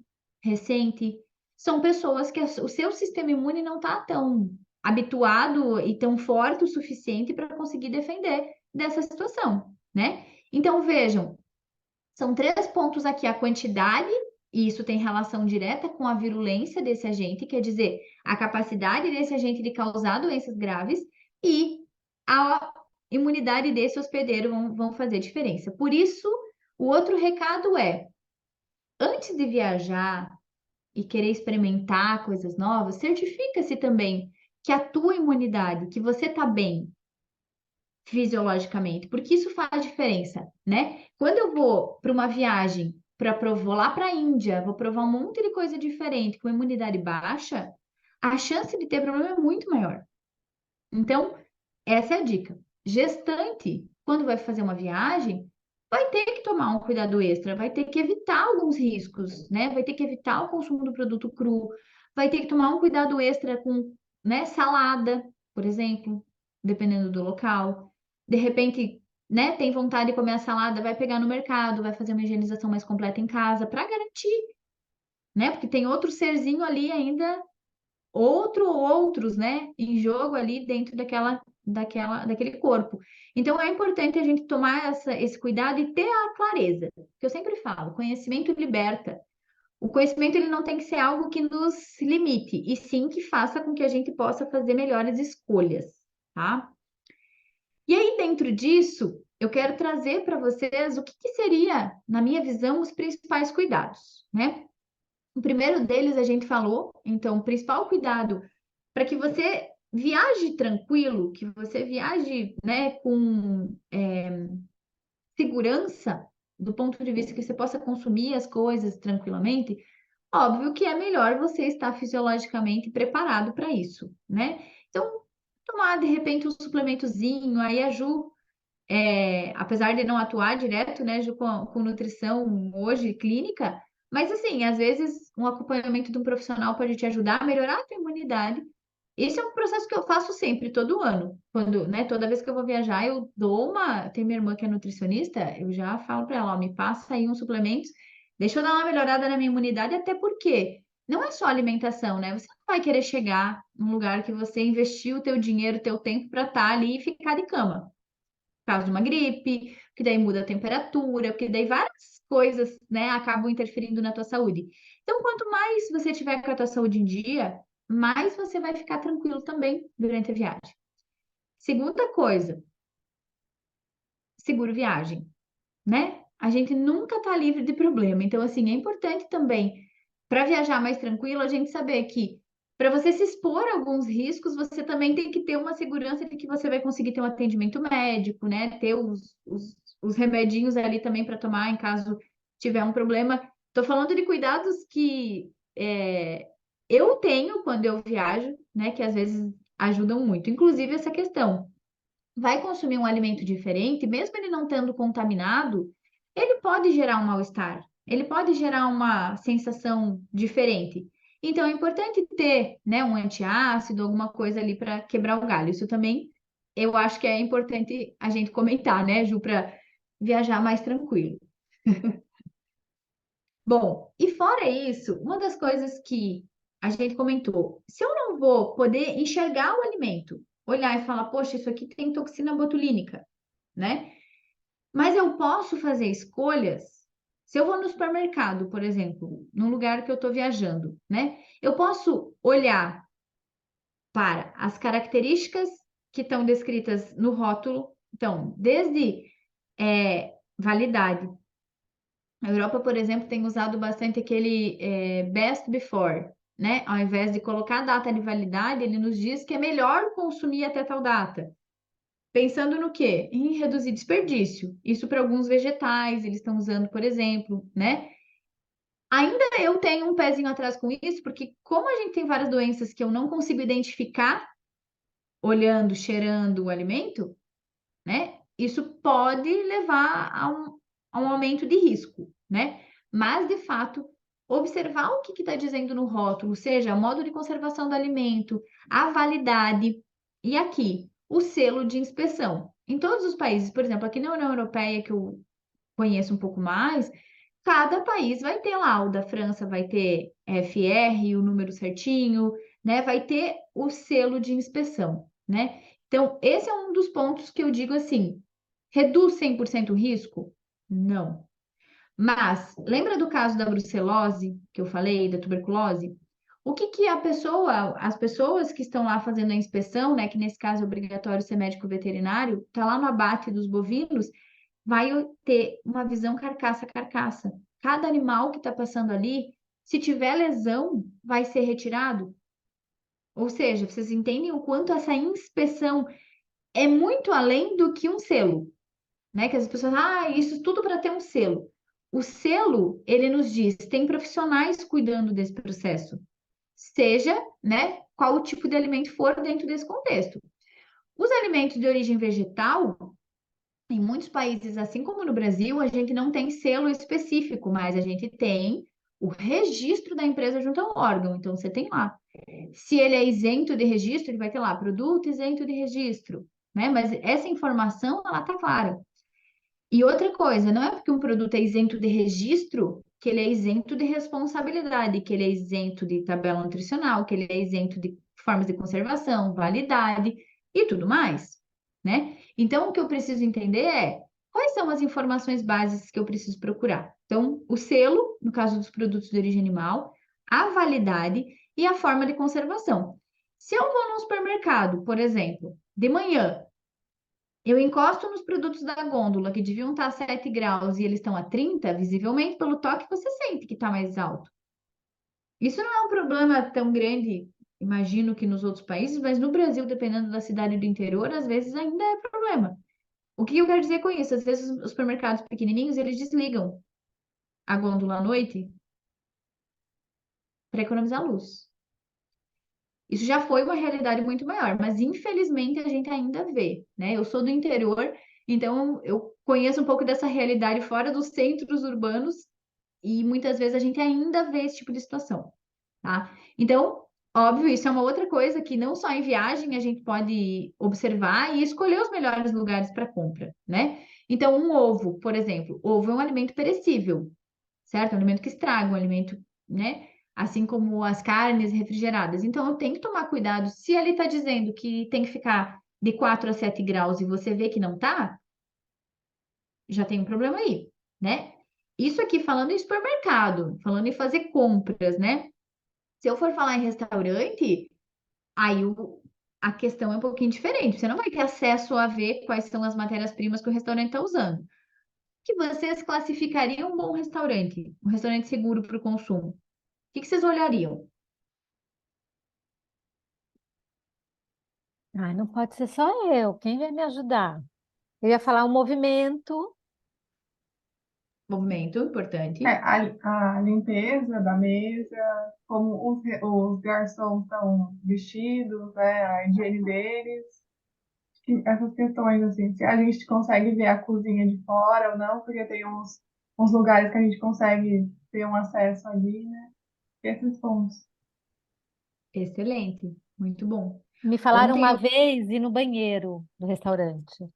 recente, são pessoas que o seu sistema imune não está tão habituado e tão forte o suficiente para conseguir defender dessa situação, né? Então, vejam, são três pontos aqui: a quantidade, e isso tem relação direta com a virulência desse agente, quer dizer, a capacidade desse agente de causar doenças graves, e a imunidade desse hospedeiro vão fazer diferença. Por isso, o outro recado é: antes de viajar e querer experimentar coisas novas, certifica-se também que a tua imunidade, que você está bem fisiologicamente, porque isso faz diferença, né? Quando eu vou para uma viagem, vou lá para a Índia, vou provar um monte de coisa diferente com imunidade baixa, a chance de ter problema é muito maior. Então, essa é a dica. Gestante, quando vai fazer uma viagem, vai ter que tomar um cuidado extra, vai ter que evitar alguns riscos, né? Vai ter que evitar o consumo do produto cru, vai ter que tomar um cuidado extra com, né, salada, por exemplo, dependendo do local. De repente, né, tem vontade de comer a salada, vai pegar no mercado, vai fazer uma higienização mais completa em casa para garantir, né? Porque tem outro serzinho ali ainda, outros, né, em jogo ali dentro daquele corpo. Então é importante a gente tomar esse cuidado e ter a clareza, que eu sempre falo, conhecimento liberta. O conhecimento ele não tem que ser algo que nos limite, e sim que faça com que a gente possa fazer melhores escolhas, tá? E aí, dentro disso, eu quero trazer para vocês o que seria, na minha visão, os principais cuidados, né? O primeiro deles a gente falou, então, o principal cuidado para que você viaje tranquilo, que você viaje, né, com segurança, do ponto de vista que você possa consumir as coisas tranquilamente, óbvio que é melhor você estar fisiologicamente preparado para isso, né? Então, tomar de repente um suplementozinho, aí a Ju, apesar de não atuar direto, né, Ju, com nutrição hoje clínica, mas assim, às vezes um acompanhamento de um profissional pode te ajudar a melhorar a tua imunidade. Esse é um processo que eu faço sempre, todo ano. Quando, né, toda vez que eu vou viajar, eu dou uma. Tem minha irmã que é nutricionista, eu já falo para ela, ó, me passa aí uns suplementos, deixa eu dar uma melhorada na minha imunidade, até porque não é só alimentação, né? Você não vai querer chegar num lugar que você investiu o teu dinheiro, o teu tempo para estar ali e ficar de cama. Por causa de uma gripe, que daí muda a temperatura, porque daí várias coisas, né, acabam interferindo na tua saúde. Então, quanto mais você tiver com a tua saúde em dia, mais você vai ficar tranquilo também durante a viagem. Segunda coisa, seguro viagem, né? A gente nunca tá livre de problema. Então, assim, é importante também, para viajar mais tranquilo, a gente saber que para você se expor a alguns riscos, você também tem que ter uma segurança de que você vai conseguir ter um atendimento médico, né? Ter os remedinhos ali também para tomar em caso tiver um problema. Estou falando de cuidados que eu tenho quando eu viajo, né? Que às vezes ajudam muito. Inclusive essa questão. Vai consumir um alimento diferente, mesmo ele não tendo contaminado, ele pode gerar um mal-estar, ele pode gerar uma sensação diferente. Então, é importante ter, né, um antiácido, alguma coisa ali para quebrar o galho. Isso também eu acho que é importante a gente comentar, né, Ju, para viajar mais tranquilo. Bom, e fora isso, uma das coisas que a gente comentou, se eu não vou poder enxergar o alimento, olhar e falar, poxa, isso aqui tem toxina botulínica, né? Mas eu posso fazer escolhas. Se eu vou no supermercado, por exemplo, num lugar que eu estou viajando, né? Eu posso olhar para as características que estão descritas no rótulo. Então, desde validade. A Europa, por exemplo, tem usado bastante aquele best before, né? Ao invés de colocar a data de validade, ele nos diz que é melhor consumir até tal data. Pensando no quê? Em reduzir desperdício. Isso para alguns vegetais, eles estão usando, por exemplo, né? Ainda eu tenho um pezinho atrás com isso, porque como a gente tem várias doenças que eu não consigo identificar olhando, cheirando o alimento, né? Isso pode levar a um aumento de risco, né? Mas, de fato, observar o que está dizendo no rótulo, seja o modo de conservação do alimento, a validade, e aqui, o selo de inspeção. Em todos os países, por exemplo, aqui na União Europeia, que eu conheço um pouco mais, cada país vai ter lá, o da França vai ter FR, o número certinho, né? Vai ter o selo de inspeção, né? Então, esse é um dos pontos que eu digo assim, reduz 100% o risco? Não. Mas, lembra do caso da brucelose, que eu falei, da tuberculose? O que que as pessoas que estão lá fazendo a inspeção, né, que nesse caso é obrigatório ser médico veterinário, tá lá no abate dos bovinos, vai ter uma visão carcaça a carcaça. Cada animal que está passando ali, se tiver lesão, vai ser retirado. Ou seja, vocês entendem o quanto essa inspeção é muito além do que um selo, né? Que as pessoas, isso tudo para ter um selo. O selo, ele nos diz, tem profissionais cuidando desse processo, seja, né, qual o tipo de alimento for dentro desse contexto. Os alimentos de origem vegetal, em muitos países, assim como no Brasil, a gente não tem selo específico, mas a gente tem o registro da empresa junto ao órgão. Então, você tem lá. Se ele é isento de registro, ele vai ter lá, produto isento de registro, né? Mas essa informação, ela tá clara. E outra coisa, não é porque um produto é isento de registro que ele é isento de responsabilidade, que ele é isento de tabela nutricional, que ele é isento de formas de conservação, validade e tudo mais, né? Então, o que eu preciso entender é quais são as informações básicas que eu preciso procurar. Então, o selo, no caso dos produtos de origem animal, a validade e a forma de conservação. Se eu vou num supermercado, por exemplo, de manhã, eu encosto nos produtos da gôndola que deviam estar a 7 graus e eles estão a 30, visivelmente pelo toque você sente que está mais alto. Isso não é um problema tão grande, imagino que nos outros países, mas no Brasil, dependendo da cidade do interior, às vezes ainda é problema. O que eu quero dizer com isso? Às vezes os supermercados pequenininhos, eles desligam a gôndola à noite para economizar luz. Isso já foi uma realidade muito maior, mas infelizmente a gente ainda vê, né? Eu sou do interior, então eu conheço um pouco dessa realidade fora dos centros urbanos e muitas vezes a gente ainda vê esse tipo de situação, tá? Então, óbvio, isso é uma outra coisa que não só em viagem a gente pode observar e escolher os melhores lugares para compra, né? Então, um ovo, por exemplo, ovo é um alimento perecível, certo? É um alimento que estraga, um alimento, né? Assim como as carnes refrigeradas. Então, eu tenho que tomar cuidado. Se ele está dizendo que tem que ficar de 4 a 7 graus e você vê que não tá, já tem um problema aí, né? Isso aqui falando em supermercado, falando em fazer compras, né? Se eu for falar em restaurante, aí a questão é um pouquinho diferente. Você não vai ter acesso a ver quais são as matérias-primas que o restaurante está usando. O que vocês classificariam um bom restaurante? Um restaurante seguro para o consumo? O que vocês olhariam? Ai, não pode ser só eu. Quem vai me ajudar? Eu ia falar um movimento. Movimento É, importante. a limpeza da mesa, como os garçons estão vestidos, né, a higiene deles, essas questões, assim, se a gente consegue ver a cozinha de fora ou não, porque tem uns lugares que a gente consegue ter um acesso ali, né, esses pontos. Excelente, muito bom. Me falaram Ontem uma eu... vez ir no banheiro do restaurante.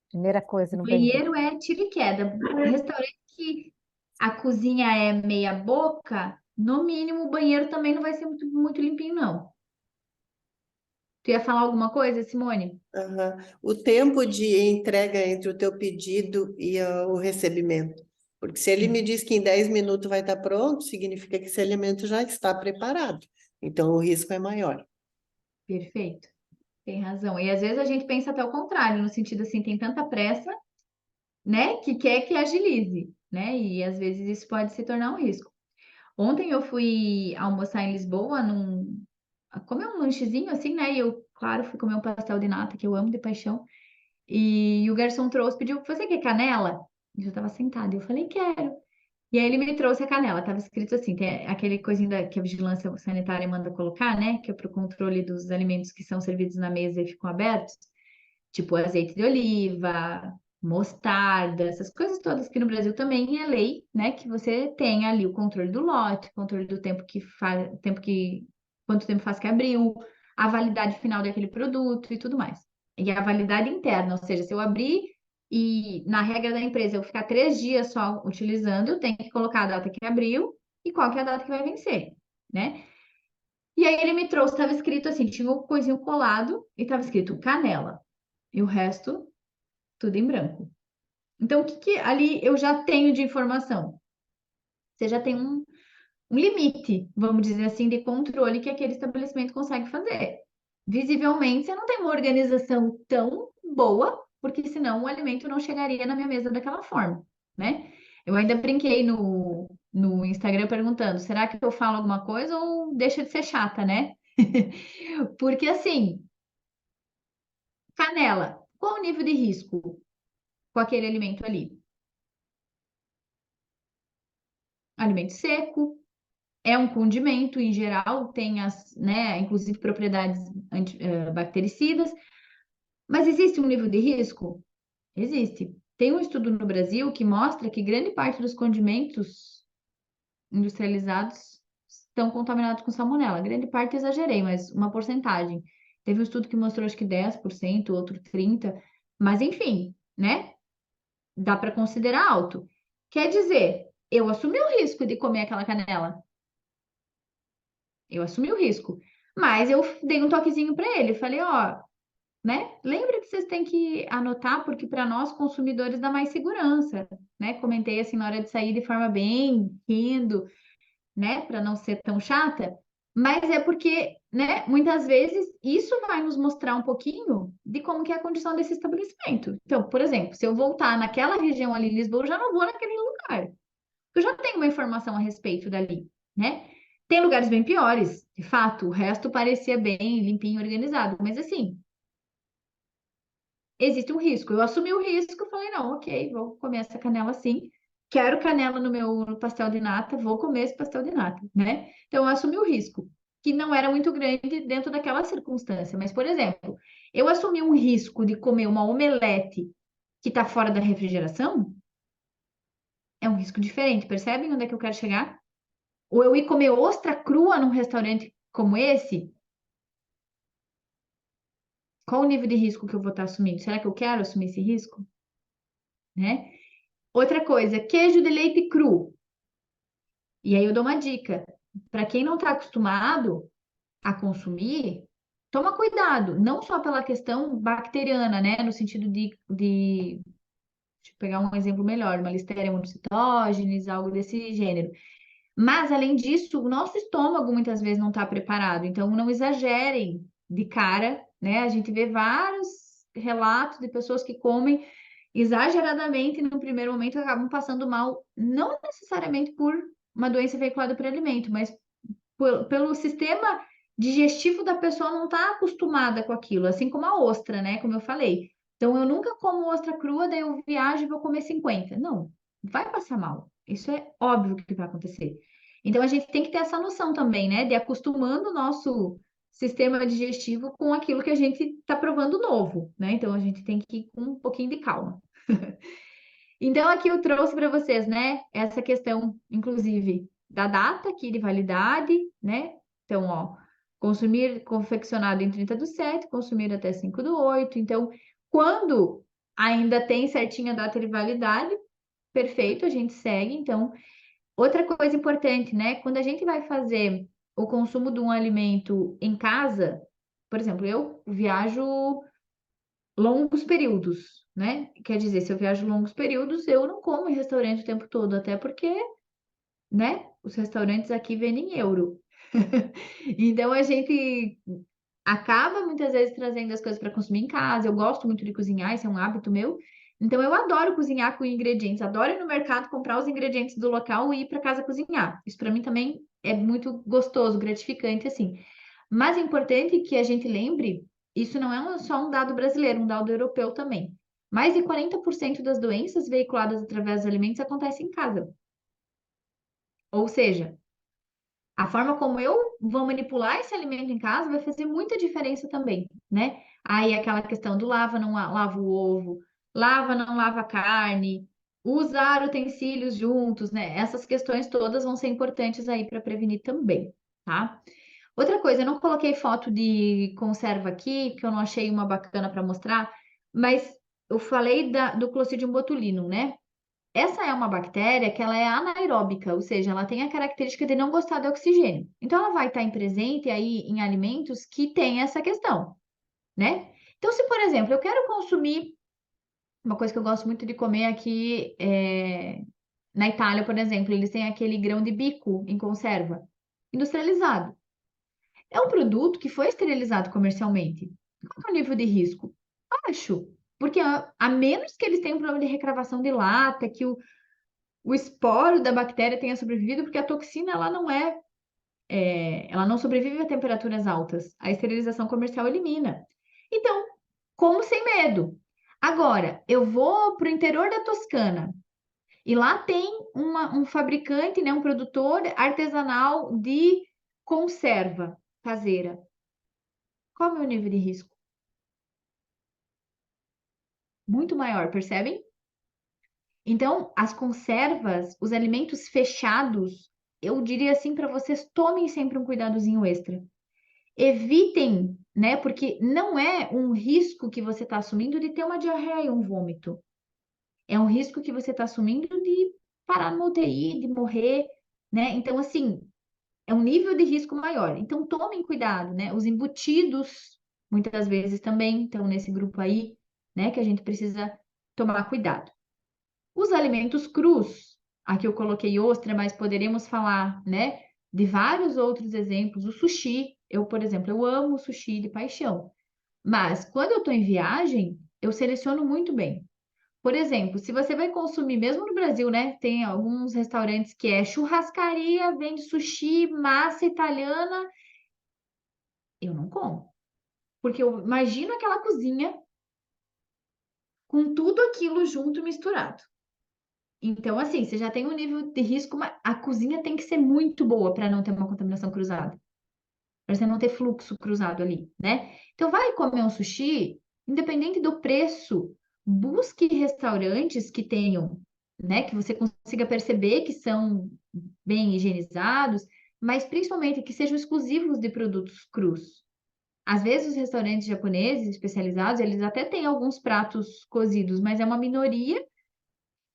Primeira coisa, o no banheiro. banheiro é tiro e queda. Restaurante que a cozinha é meia boca, no mínimo o banheiro também não vai ser muito limpinho, não. Tu ia falar alguma coisa, Simone? Aham. O tempo de entrega entre o teu pedido e o recebimento. Porque se ele me diz que em 10 minutos vai estar pronto, significa que esse alimento já está preparado. Então o risco é maior. Perfeito, tem razão. E às vezes a gente pensa até o contrário, no sentido assim, tem tanta pressa, né, que quer que agilize, né? E às vezes isso pode se tornar um risco. Ontem eu fui almoçar em Lisboa, comer um lanchezinho assim, né? E eu, claro, fui comer um pastel de nata, que eu amo de paixão. E o garçom trouxe, pediu, você quer canela? E eu estava sentada, e eu falei, quero. E aí ele me trouxe a canela, tava escrito assim, tem aquele coisinho que a vigilância sanitária manda colocar, né? Que é para o controle dos alimentos que são servidos na mesa e ficam abertos. Tipo azeite de oliva, mostarda, essas coisas todas que no Brasil também é lei, né? Que você tem ali o controle do lote, controle do tempo que faz, quanto tempo faz que abriu, a validade final daquele produto e tudo mais. E a validade interna, ou seja, se eu abrir e na regra da empresa eu ficar 3 dias só utilizando, eu tenho que colocar a data que abriu e qual que é a data que vai vencer, né? E aí ele me trouxe, estava escrito assim, tinha um coisinho colado e estava escrito canela. E o resto tudo em branco. Então, o que que ali eu já tenho de informação? Você já tem um limite, vamos dizer assim, de controle que aquele estabelecimento consegue fazer. Visivelmente, você não tem uma organização tão boa, porque senão o alimento não chegaria na minha mesa daquela forma, né? Eu ainda brinquei no Instagram perguntando: será que eu falo alguma coisa ou deixa de ser chata, né? Porque assim, canela, qual o nível de risco com aquele alimento ali? Alimento seco, é um condimento em geral, tem as, né, inclusive propriedades bactericidas, mas existe um nível de risco? Existe. Tem um estudo no Brasil que mostra que grande parte dos condimentos industrializados estão contaminados com salmonela. Grande parte exagerei, mas uma porcentagem. Teve um estudo que mostrou acho que 10%, outro 30%, mas enfim, né? Dá para considerar alto. Quer dizer, eu assumi o risco de comer aquela canela. Eu assumi o risco. Mas eu dei um toquezinho para ele. Falei, ó, né? Lembra que vocês têm que anotar, porque para nós consumidores dá mais segurança, né? Comentei assim na hora de sair de forma bem, rindo, né? Para não ser tão chata. Mas é porque, né? Muitas vezes isso vai nos mostrar um pouquinho de como que é a condição desse estabelecimento. Então, por exemplo, se eu voltar naquela região ali em Lisboa, eu já não vou naquele lugar. Eu já tenho uma informação a respeito dali, né? Tem lugares bem piores, de fato, o resto parecia bem limpinho, organizado, mas assim, existe um risco. Eu assumi o risco, falei, não, ok, vou comer essa canela sim. Quero canela no meu pastel de nata, vou comer esse pastel de nata, né? Então, eu assumi o risco. O que não era muito grande dentro daquela circunstância. Mas, por exemplo, eu assumi um risco de comer uma omelete que está fora da refrigeração, é um risco diferente, percebem onde é que eu quero chegar? Ou eu ir comer ostra crua num restaurante como esse, qual o nível de risco que eu vou estar assumindo? Será que eu quero assumir esse risco? Né? Outra coisa, queijo de leite cru. E aí eu dou uma dica. Para quem não está acostumado a consumir, toma cuidado, não só pela questão bacteriana, né? No sentido deixa eu pegar um exemplo melhor, uma Listeria monocytogenes, algo desse gênero. Mas, além disso, o nosso estômago muitas vezes não está preparado. Então, não exagerem de cara, né? A gente vê vários relatos de pessoas que comem exageradamente e no primeiro momento acabam passando mal, não necessariamente por uma doença veiculada por alimento, mas pelo sistema digestivo da pessoa não está acostumada com aquilo, assim como a ostra, né? Como eu falei. Então, eu nunca como ostra crua, daí eu viajo e vou comer 50. Não, vai passar mal. Isso é óbvio que vai acontecer. Então, a gente tem que ter essa noção também, né? De acostumando o nosso sistema digestivo com aquilo que a gente está provando novo, né? Então, a gente tem que ir com um pouquinho de calma. Então, aqui eu trouxe para vocês, né, essa questão, inclusive, da data aqui de validade, né? Então, ó, consumir confeccionado em 30/7, consumir até 5/8. Então, quando ainda tem certinha a data de validade, perfeito, a gente segue. Então, outra coisa importante, né? Quando a gente vai fazer o consumo de um alimento em casa, por exemplo, eu viajo longos períodos, né? Quer dizer, se eu viajo longos períodos, eu não como em restaurante o tempo todo, até porque, né? Os restaurantes aqui vendem em euro. Então a gente acaba muitas vezes trazendo as coisas para consumir em casa. Eu gosto muito de cozinhar, esse é um hábito meu. Então eu adoro cozinhar com ingredientes, adoro ir no mercado comprar os ingredientes do local e ir para casa cozinhar. Isso para mim também é muito gostoso, gratificante assim. Mas é importante que a gente lembre, isso não é só um dado brasileiro, um dado europeu também. Mais de 40% das doenças veiculadas através dos alimentos acontecem em casa. Ou seja, a forma como eu vou manipular esse alimento em casa vai fazer muita diferença também, né? Aí aquela questão do lava, não lava o ovo, lava, não lava a carne, usar utensílios juntos, né? Essas questões todas vão ser importantes aí para prevenir também, tá? Outra coisa, eu não coloquei foto de conserva aqui, que eu não achei uma bacana para mostrar, mas eu falei do Clostridium botulinum, né? Essa é uma bactéria que ela é anaeróbica, ou seja, ela tem a característica de não gostar de oxigênio. Então, ela vai estar em presente aí em alimentos que têm essa questão, né? Então, se, por exemplo, eu quero consumir uma coisa que eu gosto muito de comer aqui na Itália, por exemplo, eles têm aquele grão de bico em conserva, industrializado. É um produto que foi esterilizado comercialmente. Qual que é o nível de risco? Baixo. Porque a menos que eles tenham um problema de recravação de lata, que o esporo da bactéria tenha sobrevivido, porque a toxina ela não sobrevive a temperaturas altas. A esterilização comercial elimina. Então, como sem medo. Agora, eu vou para o interior da Toscana e lá tem um fabricante, né, um produtor artesanal de conserva caseira. Qual é o meu nível de risco? Muito maior, percebem? Então, as conservas, os alimentos fechados, eu diria assim para vocês, tomem sempre um cuidadozinho extra. Evitem, né? Porque não é um risco que você está assumindo de ter uma diarreia e um vômito. É um risco que você está assumindo de parar no UTI, de morrer, né? Então, assim, é um nível de risco maior. Então, tomem cuidado, né? Os embutidos, muitas vezes também estão nesse grupo aí, né? Que a gente precisa tomar cuidado. Os alimentos crus, aqui eu coloquei ostra, mas poderíamos falar, né, de vários outros exemplos. O sushi, eu, por exemplo, eu amo sushi de paixão. Mas quando eu estou em viagem, eu seleciono muito bem. Por exemplo, se você vai consumir, mesmo no Brasil, né, tem alguns restaurantes que é churrascaria, vende sushi, massa italiana, eu não como. Porque eu imagino aquela cozinha com tudo aquilo junto misturado. Então, assim, você já tem um nível de risco, mas a cozinha tem que ser muito boa para não ter uma contaminação cruzada. para você não ter fluxo cruzado ali, né? Então, vai comer um sushi, independente do preço, busque restaurantes que tenham, né, que você consiga perceber que são bem higienizados, mas principalmente que sejam exclusivos de produtos crus. Às vezes, os restaurantes japoneses especializados, eles até têm alguns pratos cozidos, mas é uma minoria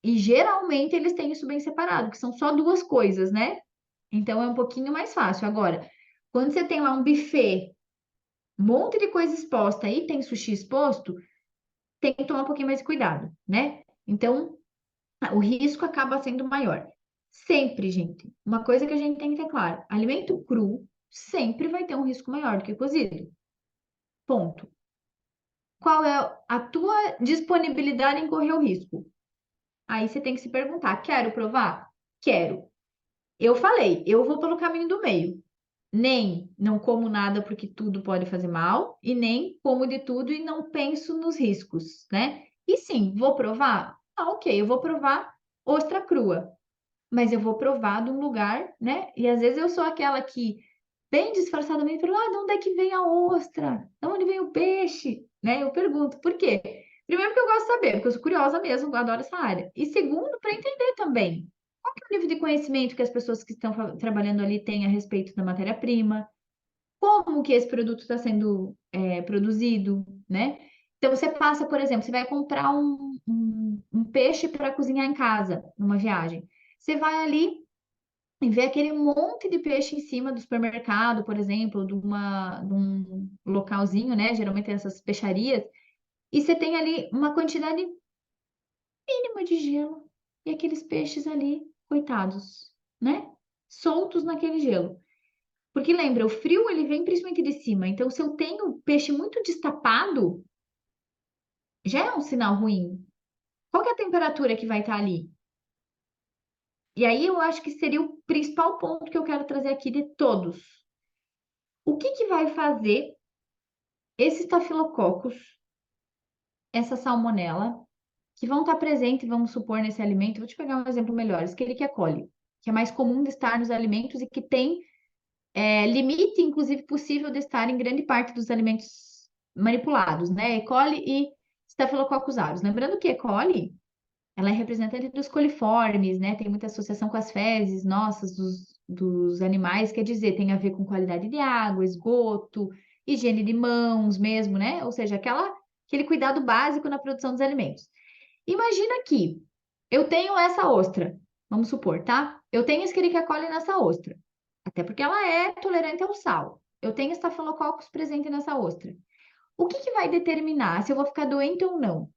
e geralmente eles têm isso bem separado, que são só duas coisas, né? Então é um pouquinho mais fácil. Agora, quando você tem lá um buffet, um monte de coisa exposta e tem sushi exposto, tem que tomar um pouquinho mais de cuidado, né? Então, o risco acaba sendo maior. Sempre, gente, uma coisa que a gente tem que ter claro: alimento cru sempre vai ter um risco maior do que cozido. Ponto. Qual é a tua disponibilidade em correr o risco? Aí você tem que se perguntar: quero provar? Quero. Eu falei, eu vou pelo caminho do meio. Nem não como nada porque tudo pode fazer mal, e nem como de tudo e não penso nos riscos, né? E sim, vou provar? Ah, ok, eu vou provar ostra crua, mas eu vou provar de um lugar, né? E às vezes eu sou aquela que, bem disfarçadamente, pergunta, de onde é que vem a ostra? De onde vem o peixe? Né? Eu pergunto, por quê? Primeiro porque eu gosto de saber, porque eu sou curiosa mesmo, eu adoro essa área. E segundo, para entender também qual que é o nível de conhecimento que as pessoas que estão trabalhando ali têm a respeito da matéria-prima, como que esse produto está sendo produzido, né? Então, você passa, por exemplo, você vai comprar um peixe para cozinhar em casa, numa viagem. Você vai ali e vê aquele monte de peixe em cima do supermercado, por exemplo, de um localzinho, né? Geralmente tem essas peixarias. E você tem ali uma quantidade mínima de gelo. E aqueles peixes ali, coitados, né? Soltos naquele gelo. Porque lembra, o frio ele vem principalmente de cima. Então, se eu tenho peixe muito destapado, já é um sinal ruim. Qual que é a temperatura que vai estar ali? E aí eu acho que seria o principal ponto que eu quero trazer aqui de todos. O que que vai fazer esse estafilococcus, essa salmonela, que vão estar presentes, vamos supor, nesse alimento? Vou te pegar um exemplo melhor, Escherichia coli, que é mais comum de estar nos alimentos e que tem limite, inclusive, possível de estar em grande parte dos alimentos manipulados, né? E. coli e Staphylococcus aureus. Lembrando que E. coli, ela é representante dos coliformes, né? Tem muita associação com as fezes nossas, dos animais, quer dizer, tem a ver com qualidade de água, esgoto, higiene de mãos mesmo, né? Ou seja, aquele cuidado básico na produção dos alimentos. Imagina que eu tenho essa ostra, vamos supor, tá? Eu tenho Escherichia coli nessa ostra. Até porque ela é tolerante ao sal. Eu tenho estafilococcus presente nessa ostra. O que que vai determinar se eu vou ficar doente ou não?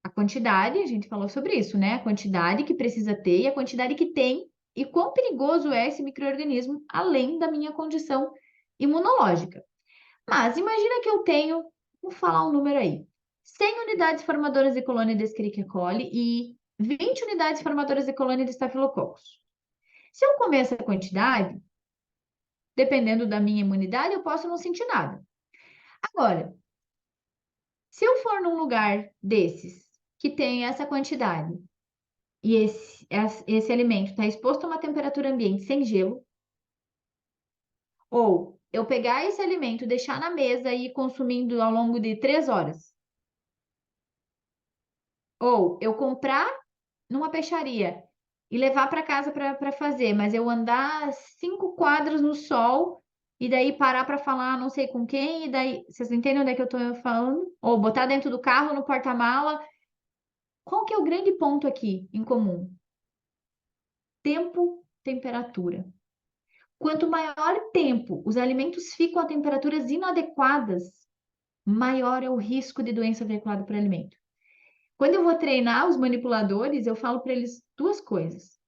A quantidade, a gente falou sobre isso, né? A quantidade que precisa ter e a quantidade que tem e quão perigoso é esse micro-organismo além da minha condição imunológica. Mas imagina que eu tenho, vou falar um número aí, 100 unidades formadoras de colônia de Escherichia coli e 20 unidades formadoras de colônia de Staphylococcus. Se eu comer essa quantidade, dependendo da minha imunidade, eu posso não sentir nada. Agora, se eu for num lugar desses que tem essa quantidade e esse alimento está exposto a uma temperatura ambiente sem gelo, ou eu pegar esse alimento, deixar na mesa e ir consumindo ao longo de 3 horas, ou eu comprar numa peixaria e levar para casa para fazer, mas eu andar 5 quadras no sol e daí parar para falar não sei com quem, e daí vocês entendem onde é que eu estou falando? Ou botar dentro do carro, no porta-mala. Qual que é o grande ponto aqui em comum? Tempo, temperatura. Quanto maior tempo os alimentos ficam a temperaturas inadequadas, maior é o risco de doença veiculada por alimento. Quando eu vou treinar os manipuladores, eu falo para eles duas coisas.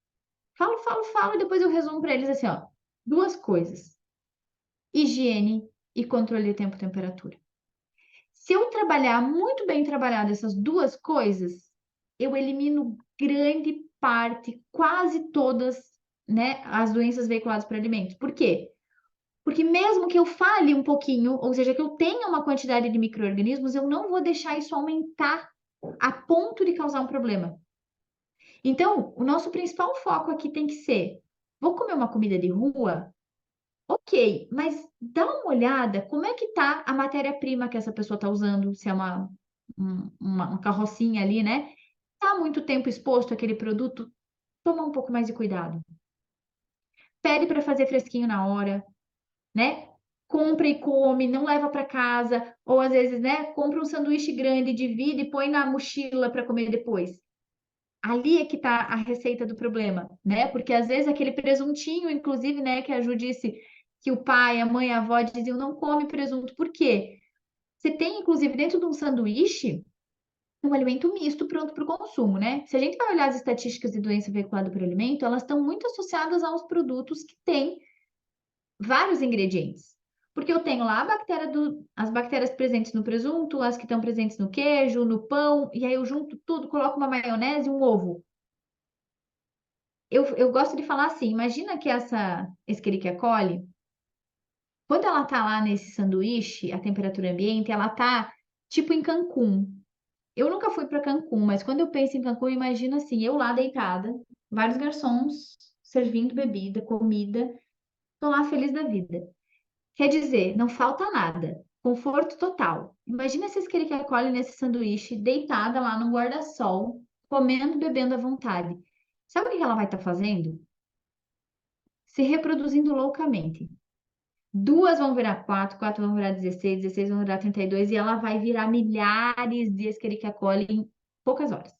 Falo, e depois eu resumo para eles assim, ó, duas coisas: higiene e controle de tempo e temperatura. Se eu trabalhar muito bem trabalhado essas duas coisas, eu elimino grande parte, quase todas, né, as doenças veiculadas por alimentos. Por quê? Porque mesmo que eu fale um pouquinho, ou seja, que eu tenha uma quantidade de micro-organismos, eu não vou deixar isso aumentar a ponto de causar um problema. Então, o nosso principal foco aqui tem que ser: vou comer uma comida de rua? Ok, mas dá uma olhada como é que tá a matéria-prima que essa pessoa está usando, se é uma carrocinha ali, né? Tá muito tempo exposto àquele produto, toma um pouco mais de cuidado. Pede para fazer fresquinho na hora, né? Compra e come, não leva para casa, ou às vezes, né, compra um sanduíche grande, divide e põe na mochila para comer depois. Ali é que tá a receita do problema, né? Porque às vezes aquele presuntinho, inclusive, né, que a Ju disse que o pai, a mãe, a avó diziam não come presunto. Por quê? Você tem, inclusive, dentro de um sanduíche, um alimento misto pronto para o consumo, né? Se a gente vai olhar as estatísticas de doença veiculada por alimento, elas estão muito associadas aos produtos que têm vários ingredientes. Porque eu tenho lá as bactérias presentes no presunto, as que estão presentes no queijo, no pão, e aí eu junto tudo, coloco uma maionese e um ovo. Eu gosto de falar assim, imagina que essa Escherichia coli, quando ela tá lá nesse sanduíche, a temperatura ambiente, ela tá tipo em Cancún. Eu nunca fui para Cancún, mas quando eu penso em Cancún, eu imagino assim, eu lá deitada, vários garçons servindo bebida, comida, tô lá feliz da vida. Quer dizer, não falta nada. Conforto total. Imagina se Escherichia coli nesse sanduíche, deitada lá no guarda-sol, comendo, bebendo à vontade. Sabe o que ela vai estar fazendo? Se reproduzindo loucamente. Duas vão virar quatro, quatro vão virar 16, 16 vão virar 32 e ela vai virar milhares de Escherichia coli em poucas horas.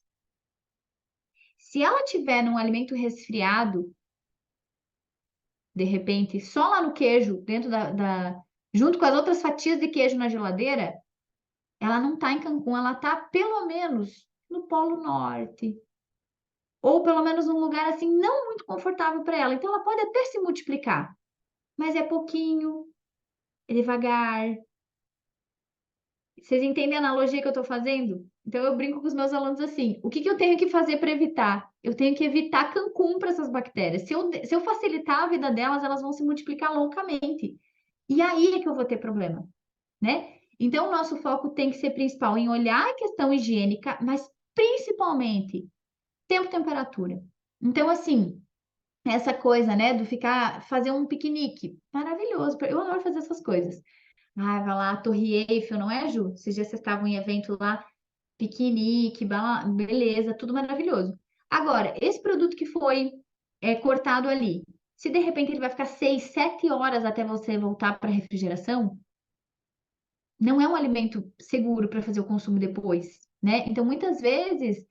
Se ela tiver num alimento resfriado, de repente, só lá no queijo, junto com as outras fatias de queijo na geladeira, ela não está em Cancún, ela está pelo menos no Polo Norte, ou pelo menos num lugar assim não muito confortável para ela. Então ela pode até se multiplicar, mas é pouquinho, é devagar. Vocês entendem a analogia que eu estou fazendo? Então eu brinco com os meus alunos assim: o que que eu tenho que fazer para evitar? Eu tenho que evitar Cancún para essas bactérias. Se eu facilitar a vida delas, elas vão se multiplicar loucamente. E aí é que eu vou ter problema, né? Então, o nosso foco tem que ser principal em olhar a questão higiênica, mas principalmente tempo e temperatura. Então, assim, essa coisa, né, do fazer um piquenique, maravilhoso. Eu adoro fazer essas coisas. Ah, vai lá, Torre Eiffel, não é, Ju? Esses dias vocês estavam em evento lá, piquenique, beleza, tudo maravilhoso. Agora, esse produto que foi cortado ali, se de repente ele vai ficar 6, 7 horas até você voltar para a refrigeração, não é um alimento seguro para fazer o consumo depois, né? Então, muitas vezes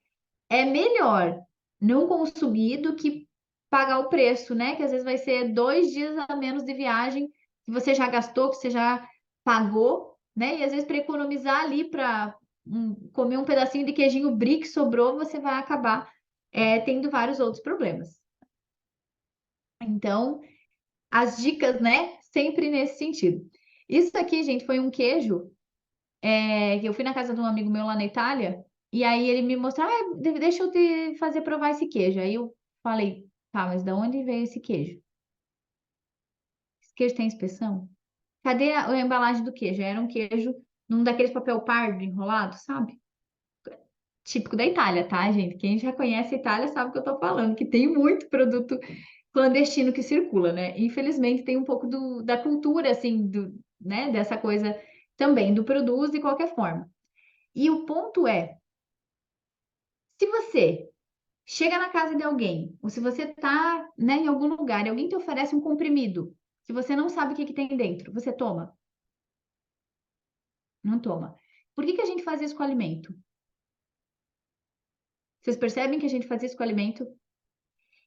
é melhor não consumir do que pagar o preço, né? Que às vezes vai ser 2 dias a menos de viagem que você já gastou, que você já pagou, né? E às vezes para economizar ali para comer um pedacinho de queijinho brie que sobrou, você vai acabar tendo vários outros problemas. Então, as dicas, né? Sempre nesse sentido. Isso aqui, gente, foi um queijo que eu fui na casa de um amigo meu lá na Itália, e aí ele me mostrou, deixa eu te fazer provar esse queijo. Aí eu falei, tá, mas de onde veio esse queijo? Esse queijo tem inspeção? Cadê a embalagem do queijo? Era um queijo num daqueles papel pardo enrolado, sabe? Típico da Itália, tá, gente? Quem já conhece a Itália sabe o que eu tô falando, que tem muito produto clandestino que circula, né? Infelizmente tem um pouco da cultura, assim, né, dessa coisa também, do produz de qualquer forma. E o ponto é, se você chega na casa de alguém, ou se você está, né, em algum lugar e alguém te oferece um comprimido, que você não sabe o que que tem dentro, você toma? Não toma. Por que que a gente faz isso com o alimento? Vocês percebem que a gente faz isso com o alimento?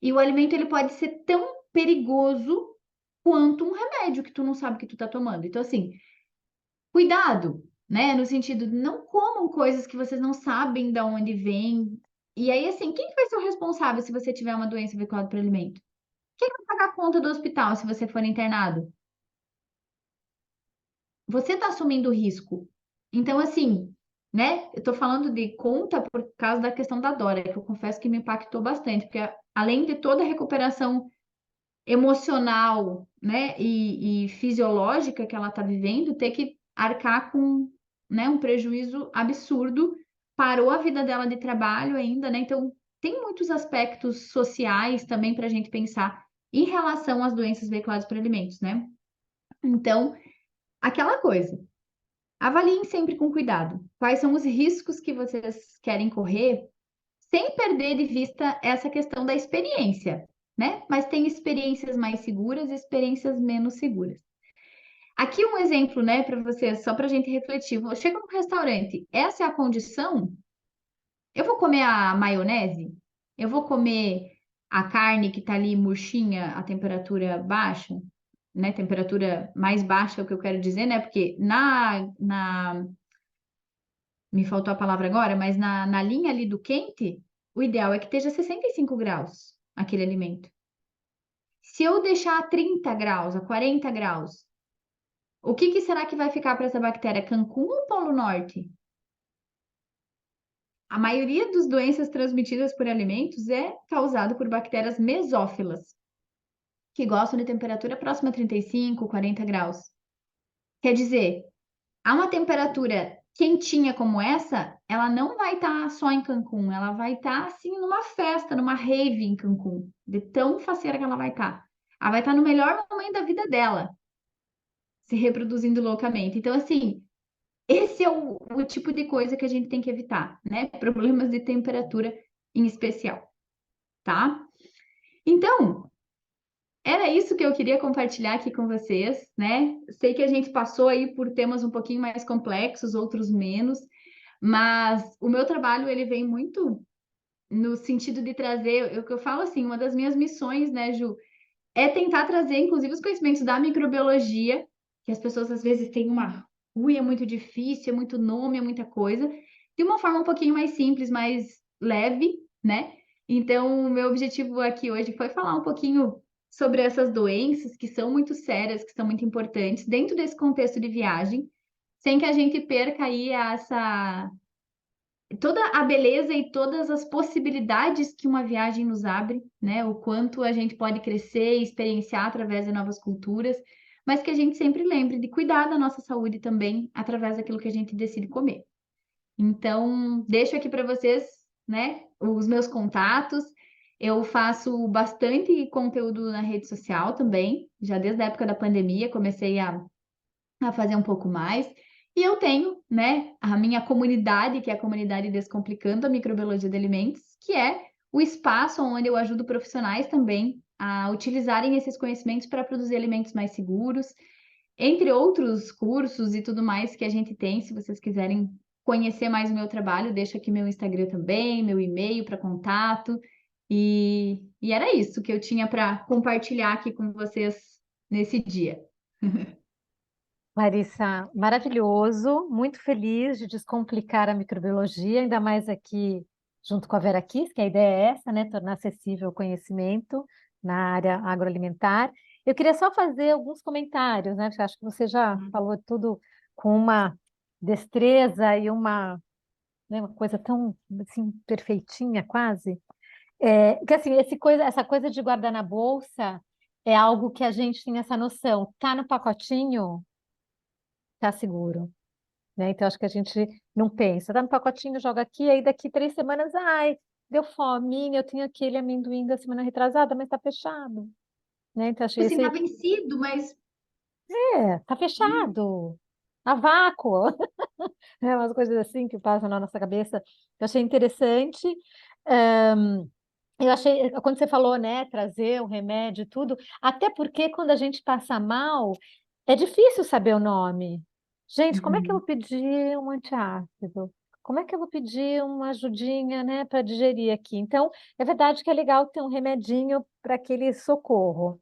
E o alimento ele pode ser tão perigoso quanto um remédio que tu não sabe que tu tá tomando. Então, assim, cuidado, né? No sentido de não comam coisas que vocês não sabem de onde vêm. E aí, assim, quem que vai ser o responsável se você tiver uma doença veiculada por alimento? Quem vai pagar a conta do hospital se você for internado? Você está assumindo o risco. Então, assim, né? Eu tô falando de conta por causa da questão da Dora, que eu confesso que me impactou bastante, porque além de toda a recuperação emocional, né, e fisiológica que ela está vivendo, ter que arcar com, né, um prejuízo absurdo, parou a vida dela de trabalho ainda, né? Então, tem muitos aspectos sociais também para a gente pensar em relação às doenças veiculadas por alimentos, né? Então, aquela coisa, avaliem sempre com cuidado quais são os riscos que vocês querem correr, sem perder de vista essa questão da experiência, né? Mas tem experiências mais seguras e experiências menos seguras. Aqui um exemplo, né, para vocês, só para a gente refletir. Eu chego num restaurante, essa é a condição? Eu vou comer a maionese? Eu vou comer a carne que está ali murchinha a temperatura baixa? Né? Temperatura mais baixa é o que eu quero dizer, né? Porque me faltou a palavra agora, mas na linha ali do quente, o ideal é que esteja 65 graus aquele alimento. Se eu deixar a 30 graus, a 40 graus, o que será que vai ficar para essa bactéria? Cancún ou Polo Norte? A maioria das doenças transmitidas por alimentos é causada por bactérias mesófilas, que gostam de temperatura próxima a 35, 40 graus. Quer dizer, a uma temperatura quentinha como essa, ela não vai estar só em Cancún, ela vai estar assim numa festa, numa rave em Cancún, de tão faceira que ela vai estar. Ela vai estar no melhor momento da vida dela, se reproduzindo loucamente. Então, assim, esse é o tipo de coisa que a gente tem que evitar, né? Problemas de temperatura em especial, tá? Então, era isso que eu queria compartilhar aqui com vocês, né? Sei que a gente passou aí por temas um pouquinho mais complexos, outros menos, mas o meu trabalho ele vem muito no sentido de trazer, o que eu falo assim, uma das minhas missões, né, Ju, é tentar trazer, inclusive, os conhecimentos da microbiologia, que as pessoas às vezes têm uma, ui, é muito difícil, é muito nome, é muita coisa, de uma forma um pouquinho mais simples, mais leve, né? Então, o meu objetivo aqui hoje foi falar um pouquinho sobre essas doenças que são muito sérias, que são muito importantes, dentro desse contexto de viagem, sem que a gente perca aí essa toda a beleza e todas as possibilidades que uma viagem nos abre, né? O quanto a gente pode crescer e experienciar através de novas culturas, mas que a gente sempre lembre de cuidar da nossa saúde também através daquilo que a gente decide comer. Então, deixo aqui para vocês, né, os meus contatos. Eu faço bastante conteúdo na rede social também, já desde a época da pandemia comecei a fazer um pouco mais. E eu tenho, né, a minha comunidade, que é a comunidade Descomplicando a Microbiologia de Alimentos, que é o espaço onde eu ajudo profissionais também a utilizarem esses conhecimentos para produzir alimentos mais seguros, entre outros cursos e tudo mais que a gente tem. Se vocês quiserem conhecer mais o meu trabalho, deixo aqui meu Instagram também, meu e-mail para contato. E era isso que eu tinha para compartilhar aqui com vocês nesse dia. Larissa, maravilhoso, muito feliz de descomplicar a microbiologia, ainda mais aqui junto com a Vera Kiss, que a ideia é essa, né? Tornar acessível o conhecimento na área agroalimentar. Eu queria só fazer alguns comentários, né? Porque eu acho que você já falou tudo com uma destreza e uma, né, uma coisa tão assim, perfeitinha, quase. Que assim, essa coisa de guardar na bolsa é algo que a gente tem essa noção. Tá no pacotinho, tá seguro, né? Então, acho que a gente não pensa, tá no pacotinho, joga aqui, aí daqui 3 semanas, ai, deu fome, eu tinha aquele amendoim da semana retrasada, mas tá fechado, né? Então, achei Assim, tá esse, vencido, mas tá fechado, a vácuo, né? Umas coisas assim que passam na nossa cabeça, eu achei interessante. Ahn, eu achei, quando você falou, né, trazer o remédio e tudo, até porque quando a gente passa mal, é difícil saber o nome. Gente, como é que eu uhum. vou pedir um antiácido? Como é que eu vou pedir uma ajudinha, né, para digerir aqui? Então, é verdade que é legal ter um remedinho para aquele socorro.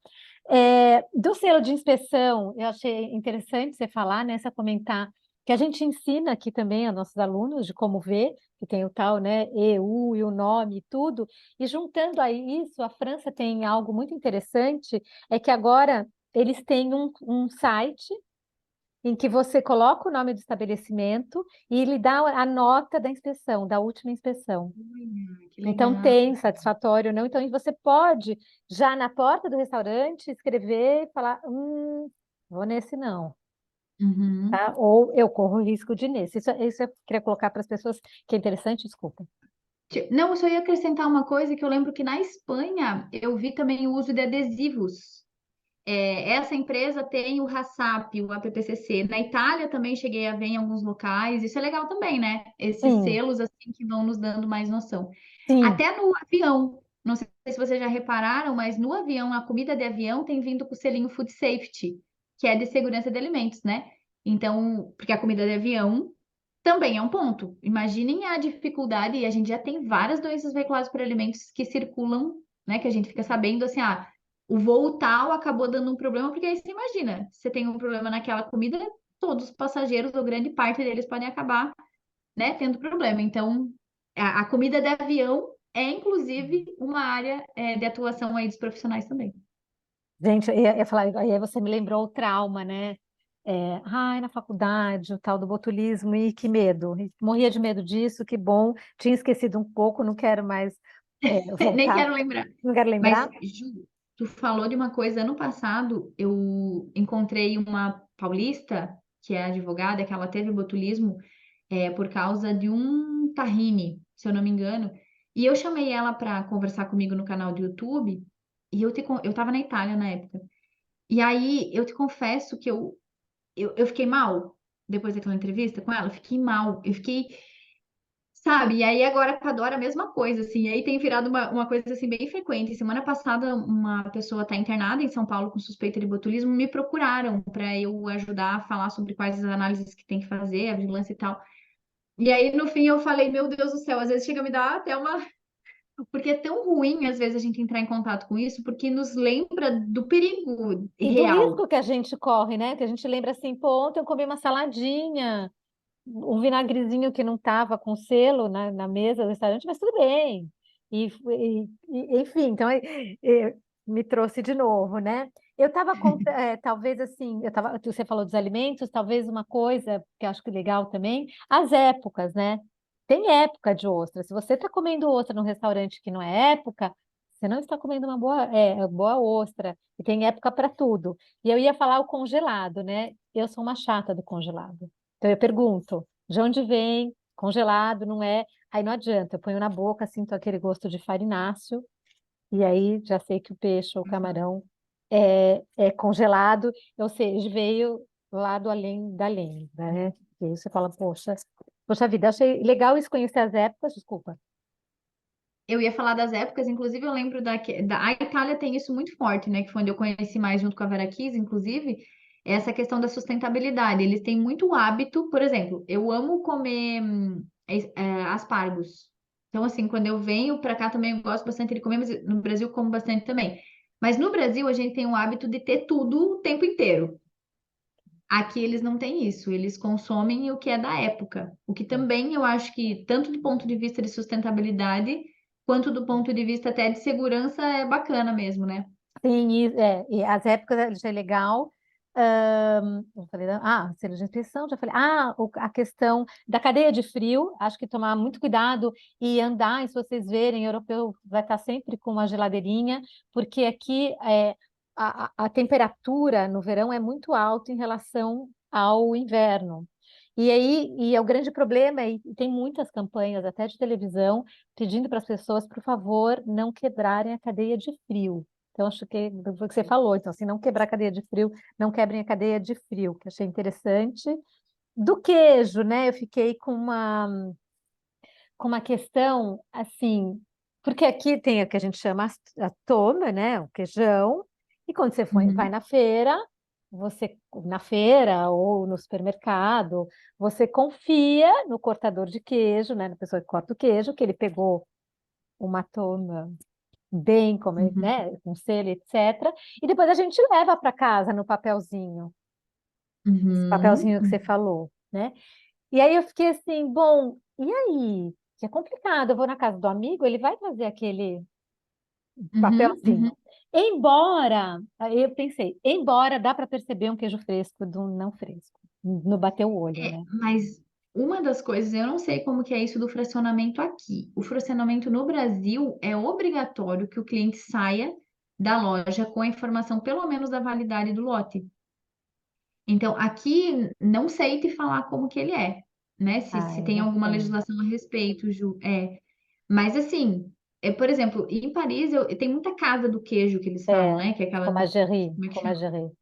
Do selo de inspeção, eu achei interessante você falar, né, você comentar que a gente ensina aqui também aos nossos alunos de como ver, que tem o tal, né, EU e o nome e tudo, e juntando a isso, a França tem algo muito interessante, é que agora eles têm um site em que você coloca o nome do estabelecimento e ele dá a nota da inspeção, da última inspeção. Que Então legal. tem satisfatório ou não. Então você pode, já na porta do restaurante, escrever e falar, vou nesse não, Uhum. tá? Ou eu corro o risco de ir nesse. Isso eu queria colocar para as pessoas, que é interessante, desculpa. Não, eu só ia acrescentar uma coisa que eu lembro que na Espanha eu vi também o uso de adesivos essa empresa tem o HACCP, o APPCC. Na Itália também cheguei a ver em alguns locais. Isso é legal também, né? Esses Sim, selos assim que vão nos dando mais noção. sim. Até no avião. Não sei se vocês já repararam, mas no avião, a comida de avião tem vindo com o selinho Food Safety, que é de segurança de alimentos, né? Então, porque a comida de avião também é um ponto. Imaginem a dificuldade, e a gente já tem várias doenças veiculadas por alimentos que circulam, né? Que a gente fica sabendo assim, o voo tal acabou dando um problema, porque aí você imagina, se você tem um problema naquela comida, todos os passageiros, ou grande parte deles, podem acabar, né, tendo problema. Então, a comida de avião é, inclusive, uma área, de atuação aí dos profissionais também. Gente, eu ia falar, aí você me lembrou o trauma, né? Ai, na faculdade, o tal do botulismo, e que medo. E morria de medo disso, que bom. Tinha esquecido um pouco, não quero mais Nem voltar, quero lembrar. não quero Mas, lembrar. Ju, tu falou de uma coisa, ano passado eu encontrei uma paulista, que é advogada, que ela teve botulismo, por causa de um tahine, se eu não me engano. E eu chamei ela para conversar comigo no canal do YouTube, e eu tava na Itália na época. E aí eu te confesso que eu fiquei mal depois daquela entrevista com ela, eu fiquei mal, eu fiquei, sabe? E aí agora com a Dora a mesma coisa, assim, e aí tem virado uma coisa assim bem frequente. Semana passada uma pessoa está internada em São Paulo com suspeita de botulismo, me procuraram para eu ajudar a falar sobre quais as análises que tem que fazer, a vigilância e tal. E aí, no fim, eu falei, meu Deus do céu, às vezes chega a me dar até uma. Porque é tão ruim, às vezes, a gente entrar em contato com isso, porque nos lembra do perigo E do real. risco que a gente corre, né? Que a gente lembra assim, pô, ontem eu comi uma saladinha, um vinagrezinho que não estava com selo na mesa do restaurante, mas tudo bem. Enfim, então me trouxe de novo, né? Eu estava, talvez assim, você falou dos alimentos, talvez uma coisa que eu acho que é legal também, as épocas, né? Tem época de ostra. Se você está comendo ostra num restaurante que não é época, você não está comendo uma boa ostra. E tem época para tudo. E eu ia falar o congelado, né? Eu sou uma chata do congelado. Então eu pergunto, de onde vem? Congelado, não é? Aí não adianta, eu ponho na boca, sinto aquele gosto de farináceo, e aí já sei que o peixe ou o camarão é congelado, ou seja, veio lá do além da lenda, né? E aí você fala, poxa vida, achei legal isso conhecer as épocas, desculpa. Eu ia falar das épocas, inclusive eu lembro a Itália tem isso muito forte, né? Que foi onde eu conheci mais junto com a Vera Kiss, inclusive, essa questão da sustentabilidade. Eles têm muito hábito, por exemplo, eu amo comer aspargos. Então, assim, quando eu venho para cá também eu gosto bastante de comer, mas no Brasil eu como bastante também. Mas no Brasil a gente tem o hábito de ter tudo o tempo inteiro. Aqui eles não têm isso, eles consomem o que é da época, o que também eu acho que, tanto do ponto de vista de sustentabilidade, quanto do ponto de vista até de segurança, é bacana mesmo, né? Sim, e as épocas já é legal. Eu falei, selo de inspeção, já falei. A questão da cadeia de frio, acho que tomar muito cuidado e andar, e se vocês verem, europeu vai estar sempre com uma geladeirinha, porque aqui a temperatura no verão é muito alta em relação ao inverno. E aí, é o grande problema, e tem muitas campanhas, até de televisão, pedindo para as pessoas, por favor, não quebrarem a cadeia de frio. Então, acho que foi o que você falou. Então, assim, não quebrar a cadeia de frio, não quebrem a cadeia de frio, que achei interessante. Do queijo, né? Eu fiquei com uma questão, assim, porque aqui tem o que a gente chama a toma, né? O queijão, e quando você vai Uhum, na feira ou no supermercado, você confia no cortador de queijo, né? Na pessoa que corta o queijo, que ele pegou uma toma bem, como, uhum, né, com selo, etc. E depois a gente leva para casa no papelzinho, esse uhum, papelzinho que você falou, né? E aí eu fiquei assim, bom, e aí? Que é complicado, eu vou na casa do amigo, ele vai trazer aquele uhum, uhum. papelzinho. Embora, aí eu pensei, embora dá para perceber um queijo fresco do não fresco, no bater o olho, né? Mas uma das coisas, eu não sei como que é isso do fracionamento aqui. O fracionamento no Brasil é obrigatório que o cliente saia da loja com a informação, pelo menos, da validade do lote. Então, aqui não sei te falar como que ele é, né? Se tem É alguma bacana. legislação a respeito, Ju. Mas assim, por exemplo, em Paris tem muita casa do queijo que eles falam, É, né? Que é aquela, como é que chama? fromagerie.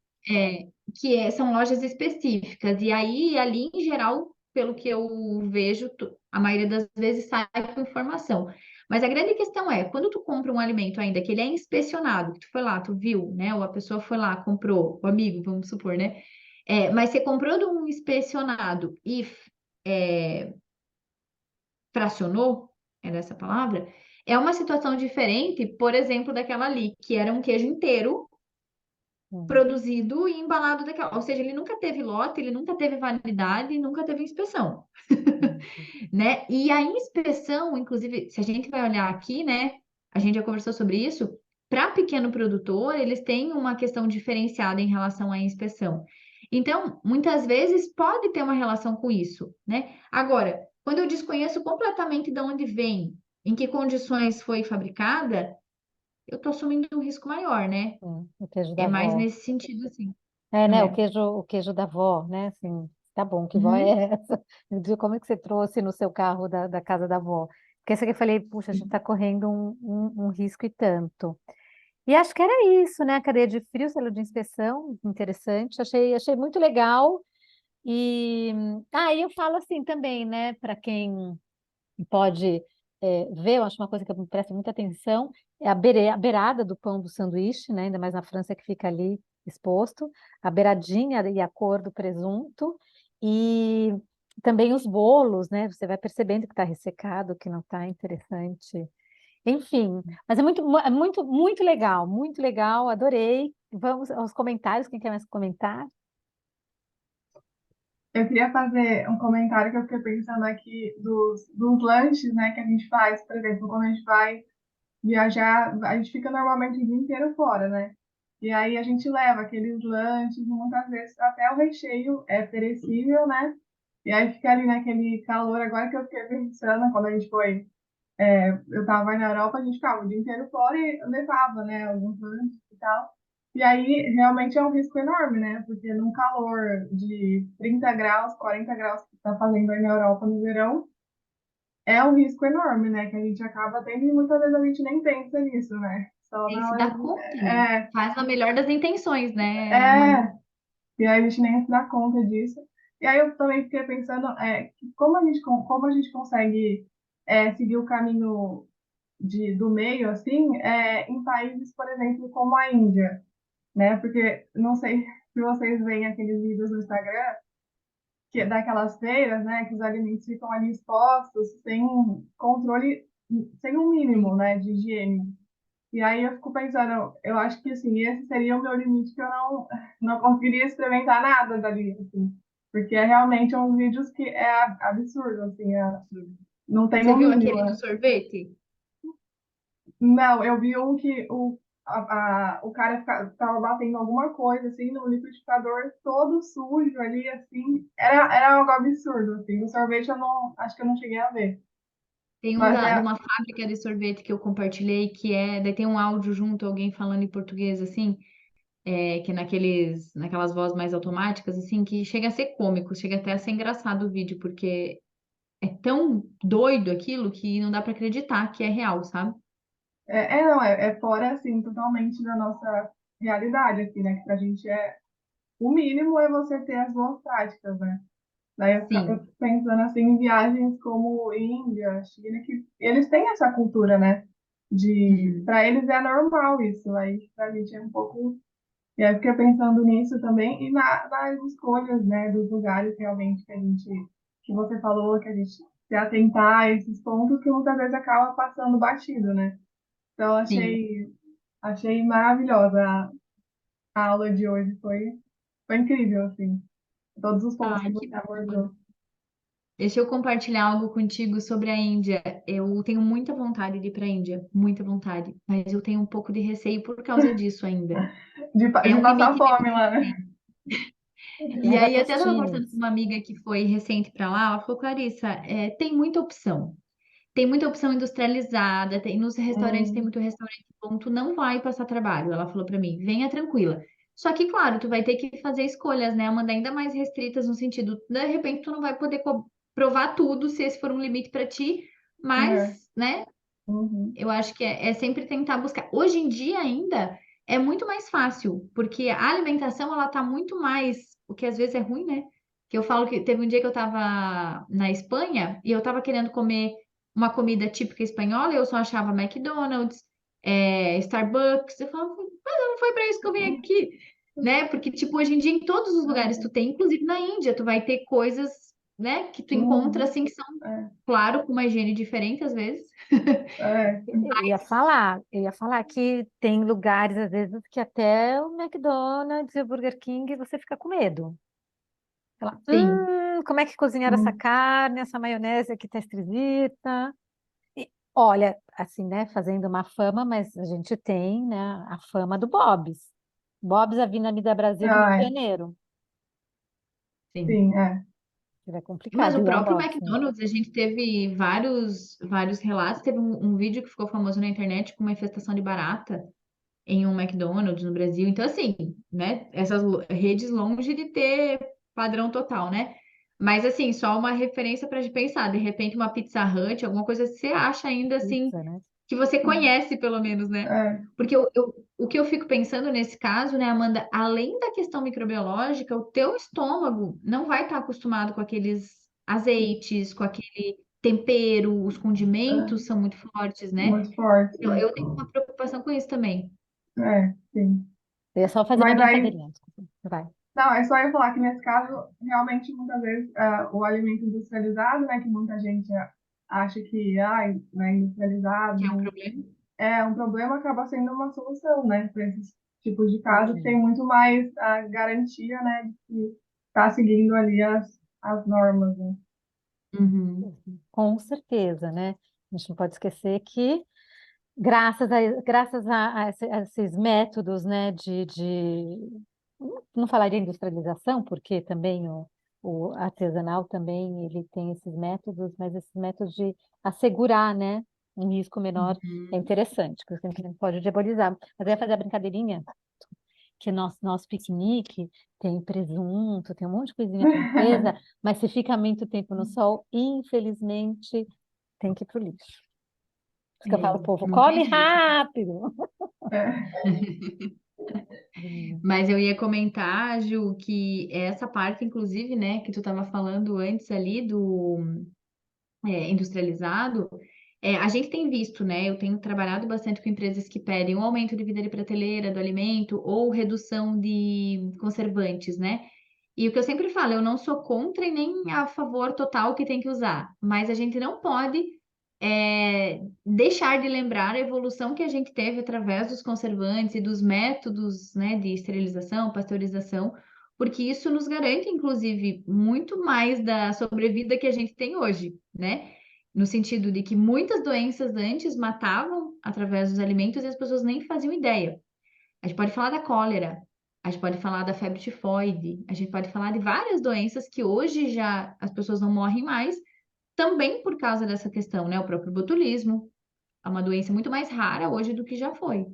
São lojas específicas. E aí, ali, em geral, pelo que eu vejo, a maioria das vezes sai com informação. Mas a grande questão é, quando tu compra um alimento ainda que ele é inspecionado, que tu foi lá, tu viu, né? Ou a pessoa foi lá, comprou, o amigo, vamos supor, né? Mas você comprou de um inspecionado e é, fracionou, era essa a palavra, é uma situação diferente, por exemplo, daquela ali, que era um queijo inteiro Hum, produzido e embalado daquela. Ou seja, ele nunca teve lote, ele nunca teve validade, nunca teve inspeção, hum, né? E a inspeção, inclusive, se a gente vai olhar aqui, né? A gente já conversou sobre isso. Para pequeno produtor, eles têm uma questão diferenciada em relação à inspeção. Então, muitas vezes pode ter uma relação com isso, né? Agora, quando eu desconheço completamente de onde vem, em que condições foi fabricada, eu estou assumindo um risco maior, né? o queijo da É mais avó. nesse sentido, assim. É, né? É. O queijo da avó, né? Assim, tá bom, que vó Uhum. é essa? Como é que você trouxe no seu carro da casa da avó? Porque essa aqui eu falei, puxa, a gente tá correndo um risco e tanto. E acho que era isso, né? A cadeia de frio, selo de inspeção, interessante. Achei muito legal. E aí eu falo assim também, né? Para quem pode ver, eu acho uma coisa que eu me presto muita atenção, é a beirada do pão do sanduíche, né? Ainda mais na França que fica ali exposto, a beiradinha e a cor do presunto, e também os bolos, né? Você vai percebendo que está ressecado, que não está interessante. Enfim, mas muito legal, adorei. Vamos aos comentários, quem quer mais comentar? Eu queria fazer um comentário que eu fiquei pensando aqui dos lanches, né, que a gente faz, por exemplo, quando a gente vai viajar, a gente fica normalmente o dia inteiro fora, né? E aí a gente leva aqueles lanches, muitas vezes até o recheio é perecível, né? E aí fica ali naquele calor. Agora que eu fiquei pensando, quando a gente foi, eu tava na Europa, a gente ficava o dia inteiro fora e levava, né, alguns lanches e tal. E aí realmente é um risco enorme, né? Porque num calor de 30 graus, 40 graus que tá fazendo aí na Europa no verão, é um risco enorme, né? Que a gente acaba tendo e muitas vezes a gente nem pensa nisso, né? Só Nem na se hora dá de. conta, né? Faz na melhor das intenções, né, Amanda? É, e aí a gente nem se dá conta disso. E aí eu também fiquei pensando que como a gente consegue seguir o caminho do meio, assim, em países, por exemplo, como a Índia, né? Porque não sei se vocês veem aqueles vídeos no Instagram, daquelas feiras, né? Que os alimentos ficam ali expostos sem controle, sem um Sim. mínimo, né, de higiene. E aí eu fico pensando, eu acho que assim, esse seria o meu limite que eu não conseguiria experimentar nada dali, assim. Porque é realmente uns vídeos que é absurdo, assim, não tem Você um viu mínimo, aquele do né? sorvete? Não, eu vi um que o cara tava batendo alguma coisa, assim, no liquidificador todo sujo ali, assim. Era algo absurdo, assim. O sorvete eu não, acho que eu não cheguei a ver. Tem um Mas de é, uma fábrica de sorvete que eu compartilhei, daí tem um áudio junto, alguém falando em português, assim, que é naquelas vozes mais automáticas, assim, que chega a ser cômico, chega até a ser engraçado o vídeo, porque é tão doido aquilo que não dá pra acreditar que é real, sabe? não, é fora, assim, totalmente da nossa realidade aqui, né? Que pra gente o mínimo é você ter as boas práticas, né? Daí eu Sim. fico pensando assim em viagens como Índia, China, que eles têm essa cultura, né? Uhum. Para eles é normal isso, aí pra gente é um pouco. E aí eu fiquei pensando nisso também e nas escolhas, né, dos lugares realmente que você falou, que a gente se atentar a esses pontos que muitas vezes acaba passando batido, né? Então Sim. achei maravilhosa a aula de hoje, foi incrível, assim, todos os pontos que Ai, que você bom. abordou. Deixa eu compartilhar algo contigo sobre a Índia. Eu tenho muita vontade de ir para a Índia, muita vontade, mas eu tenho um pouco de receio por causa disso ainda. É De um passar limite meu fome lá, né? também. E Leva aí, até estava tostines. conversando com uma amiga que foi recente para lá, ela falou, Clarissa, tem muita opção. Tem muita opção industrializada, nos restaurantes tem Hum, muito restaurante bom, tu não vai passar trabalho. Ela falou para mim, venha tranquila. Só que, claro, tu vai ter que fazer escolhas, né, Amanda, ainda mais restritas no sentido, de repente tu não vai poder provar tudo se esse for um limite para ti, é. mas, né? Uhum. Eu acho que é sempre tentar buscar. Hoje em dia ainda é muito mais fácil, porque a alimentação ela tá muito mais, o que às vezes é ruim, né? Que eu falo que teve um dia que eu tava na Espanha e eu tava querendo comer uma comida típica espanhola e eu só achava McDonald's, Starbucks. Eu falava, mas não foi para isso que eu vim aqui, né? Porque, tipo, hoje em dia em todos os lugares tu É. tem, inclusive na Índia, tu vai ter coisas, né, que tu encontra Uhum. assim que são, É. claro, com uma higiene diferente às vezes. É. Eu ia falar que tem lugares, às vezes, que até o McDonald's e o Burger King você fica com medo. Fala, Sim. como é que cozinharam essa Hum. carne, essa maionese aqui tá esquisita. E, olha, assim, né, fazendo uma fama, mas a gente tem, né, a fama do Bob's. Bob's, a Avenida Brasil do Rio de Ah, é. Janeiro. Sim. Sim, é. É Mas complicado, o e é um próprio Bob's, né? McDonald's, a gente teve vários relatos. Teve um vídeo que ficou famoso na internet com uma infestação de barata em um McDonald's no Brasil. Então, assim, né? Essas redes longe de ter padrão total, né? Mas, assim, só uma referência para a gente pensar. De repente, uma Pizza Hut, alguma coisa que você acha ainda, assim, Pizza, né? que você conhece, pelo menos, né? É. Porque o que eu fico pensando nesse caso, né, Amanda, além da questão microbiológica, o teu estômago não vai estar acostumado com aqueles azeites, com aquele tempero, os condimentos É. são muito fortes, né? Muito forte, Eu sim. tenho uma preocupação com isso também. É, sim. Eu ia só fazer uma Mas aí, brincadeirinha, desculpa. Vai. não, é só eu falar que nesse caso, realmente, muitas vezes, o alimento industrializado, né, que muita gente acha que, ai, né, industrializado Que é um problema. é um problema, acaba sendo uma solução, né, para esses tipos de casos que tem Sim. muito mais a garantia, né, de que está seguindo ali as normas, né. Uhum, Com certeza, né? A gente não pode esquecer que, graças a esses métodos, né, não falaria industrialização, porque também o artesanal também ele tem esses métodos, mas esses métodos de assegurar, né, um risco menor é uhum. interessante, porque a gente não pode diabolizar. Mas eu ia fazer a brincadeirinha que nosso piquenique tem presunto, tem um monte de coisinha francesa, mas se fica muito tempo no sol, infelizmente tem que ir pro lixo. Por isso que eu falo, É, povo, não tem come jeito. rápido. É. Mas eu ia comentar, Ju, que essa parte, inclusive, né, que tu estava falando antes ali do industrializado, a gente tem visto, né? Eu tenho trabalhado bastante com empresas que pedem um aumento de vida de prateleira do alimento ou redução de conservantes, né? E o que eu sempre falo, eu não sou contra e nem a favor total que tem que usar, mas a gente não pode deixar de lembrar a evolução que a gente teve através dos conservantes e dos métodos, né, de esterilização, pasteurização, porque isso nos garante, inclusive, muito mais da sobrevida que a gente tem hoje, né? No sentido de que muitas doenças antes matavam através dos alimentos e as pessoas nem faziam ideia. A gente pode falar da cólera, a gente pode falar da febre tifoide, a gente pode falar de várias doenças que hoje já as pessoas não morrem mais, também por causa dessa questão, né? O próprio botulismo é uma doença muito mais rara hoje do que já foi.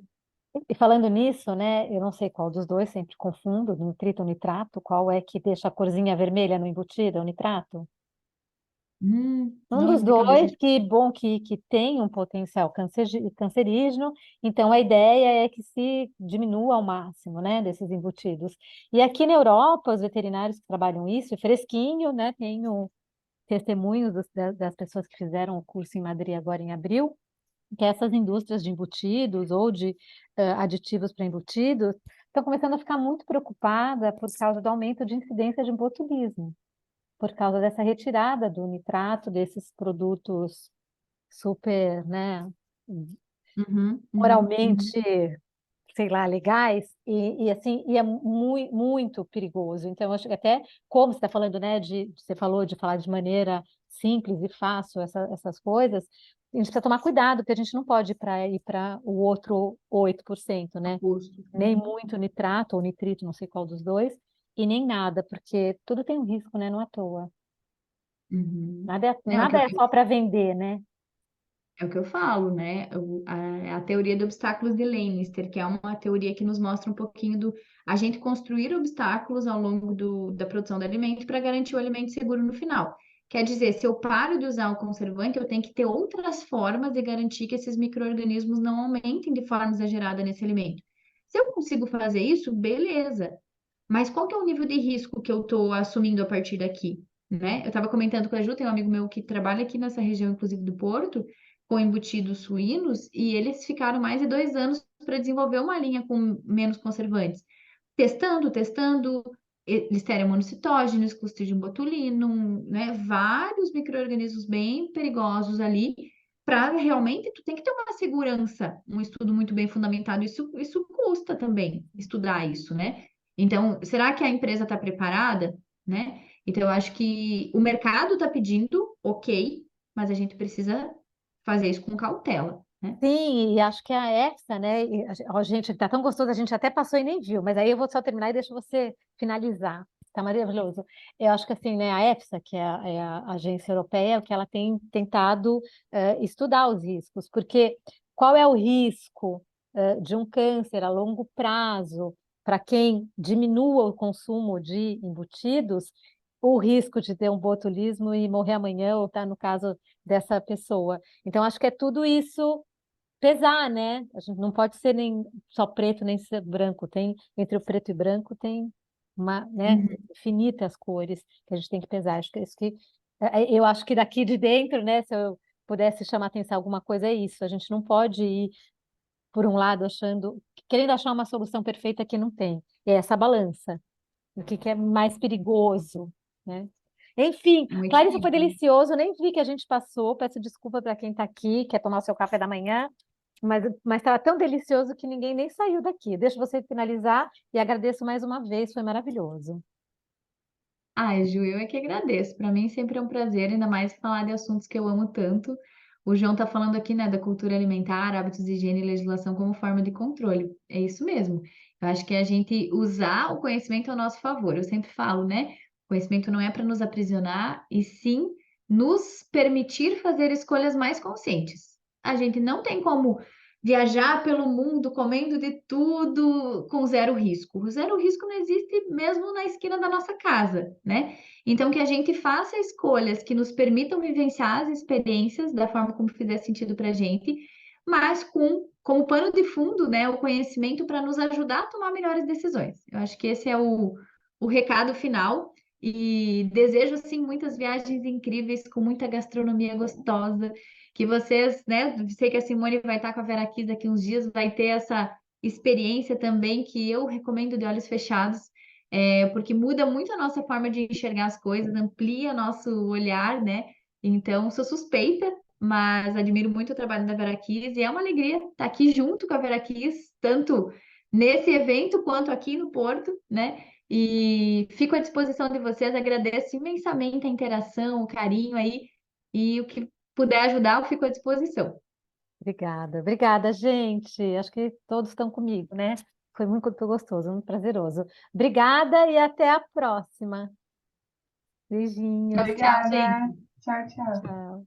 E falando nisso, né, eu não sei qual dos dois, sempre confundo, nitrito ou nitrato, qual é que deixa a corzinha vermelha no embutido, é o nitrato? Um Não dos lembro de cabeça. dois, que bom que tem um potencial cancerígeno, então a ideia é que se diminua ao máximo, né, desses embutidos. E aqui na Europa, os veterinários que trabalham isso, é fresquinho, né, tenho testemunhos das pessoas que fizeram o curso em Madrid agora em abril, que essas indústrias de embutidos ou de aditivos para embutidos estão começando a ficar muito preocupadas por causa do aumento de incidência de botulismo, por causa dessa retirada do nitrato desses produtos super, né, Uhum, uhum, uhum. moralmente, sei lá, legais, e assim, e é muito perigoso. Então, eu acho que até, como você está falando, né, você falou de falar de maneira simples e fácil essas coisas, a gente precisa tomar cuidado, porque a gente não pode ir para o outro 8%, né? Oposto. Nem muito nitrato ou nitrito, não sei qual dos dois, e nem nada, porque tudo tem um risco, né? Não é à toa. Uhum. Nada é, É o que nada eu é só para vender, né? É o que eu falo, né? A teoria de obstáculos de Lannister, que é uma teoria que nos mostra um pouquinho do a gente construir obstáculos ao longo da produção do alimento para garantir o alimento seguro no final. Quer dizer, se eu paro de usar o conservante, eu tenho que ter outras formas de garantir que esses micro-organismos não aumentem de forma exagerada nesse alimento. Se eu consigo fazer isso, beleza. Mas qual que é o nível de risco que eu estou assumindo a partir daqui, né? Eu estava comentando com a Ju, tem um amigo meu que trabalha aqui nessa região, inclusive do Porto, com embutidos suínos, e eles ficaram mais de 2 anos para desenvolver uma linha com menos conservantes. Testando, Listeria monocytogenes, Clostridium botulinum, né? Vários micro-organismos bem perigosos ali, para realmente, tu tem que ter uma segurança, um estudo muito bem fundamentado. Isso custa também, estudar isso, né? Então, será que a empresa está preparada, né? Então, eu acho que o mercado está pedindo, ok, mas a gente precisa fazer isso com cautela, né? Sim, e acho que a EFSA, né? Ó, gente, tá tão gostoso, a gente até passou e nem viu, mas aí eu vou só terminar e deixo você finalizar. Tá maravilhoso. Eu acho que assim, né, a EFSA, que é a agência europeia, o que ela tem tentado estudar os riscos, porque qual é o risco de um câncer a longo prazo para quem diminua o consumo de embutidos, o risco de ter um botulismo e morrer amanhã, ou tá no caso dessa pessoa. Então, acho que é tudo isso pesar, né? A gente não pode ser nem só preto, nem ser branco. Tem, entre o preto e branco tem uma, né, Uhum. infinitas cores que a gente tem que pesar. Acho que é isso que eu acho que daqui de dentro, né, se eu pudesse chamar atenção a alguma coisa, é isso. A gente não pode ir por um lado achando, querendo achar uma solução perfeita que não tem. É essa balança. O que que é mais perigoso, né? Enfim, Um Clarissa, foi equilíbrio. delicioso. Nem vi que a gente passou. Peço desculpa para quem está aqui, quer tomar o seu café da manhã. Mas estava tão delicioso que ninguém nem saiu daqui. Deixa você finalizar e agradeço mais uma vez, foi maravilhoso. Ai, Ju, eu é que agradeço. Para mim sempre é um prazer, ainda mais falar de assuntos que eu amo tanto. O João tá falando aqui, né, da cultura alimentar, hábitos de higiene e legislação como forma de controle. É isso mesmo. Eu acho que é a gente usar o conhecimento ao nosso favor. Eu sempre falo, né? O conhecimento não é para nos aprisionar, e sim nos permitir fazer escolhas mais conscientes. A gente não tem como viajar pelo mundo comendo de tudo com zero risco. O zero risco não existe mesmo na esquina da nossa casa, né? Então, que a gente faça escolhas que nos permitam vivenciar as experiências da forma como fizer sentido para a gente, mas com como pano de fundo, né, o conhecimento para nos ajudar a tomar melhores decisões. Eu acho que esse é o recado final. E desejo, assim, muitas viagens incríveis, com muita gastronomia gostosa, que vocês, né? Sei que a Simone vai estar com a Vera Kiss daqui uns dias, vai ter essa experiência também que eu recomendo de olhos fechados, porque muda muito a nossa forma de enxergar as coisas, amplia nosso olhar, né? Então, sou suspeita, mas admiro muito o trabalho da Vera Kiss e é uma alegria estar aqui junto com a Vera Kiss, tanto nesse evento quanto aqui no Porto, né? E fico à disposição de vocês, agradeço imensamente a interação, o carinho aí, e o que puder ajudar, eu fico à disposição. Obrigada, obrigada, gente. Acho que todos estão comigo, né? Foi muito gostoso, muito prazeroso. Obrigada e até a próxima. Beijinhos. Tchau, tchau, Obrigada. gente. Tchau, tchau. Tchau.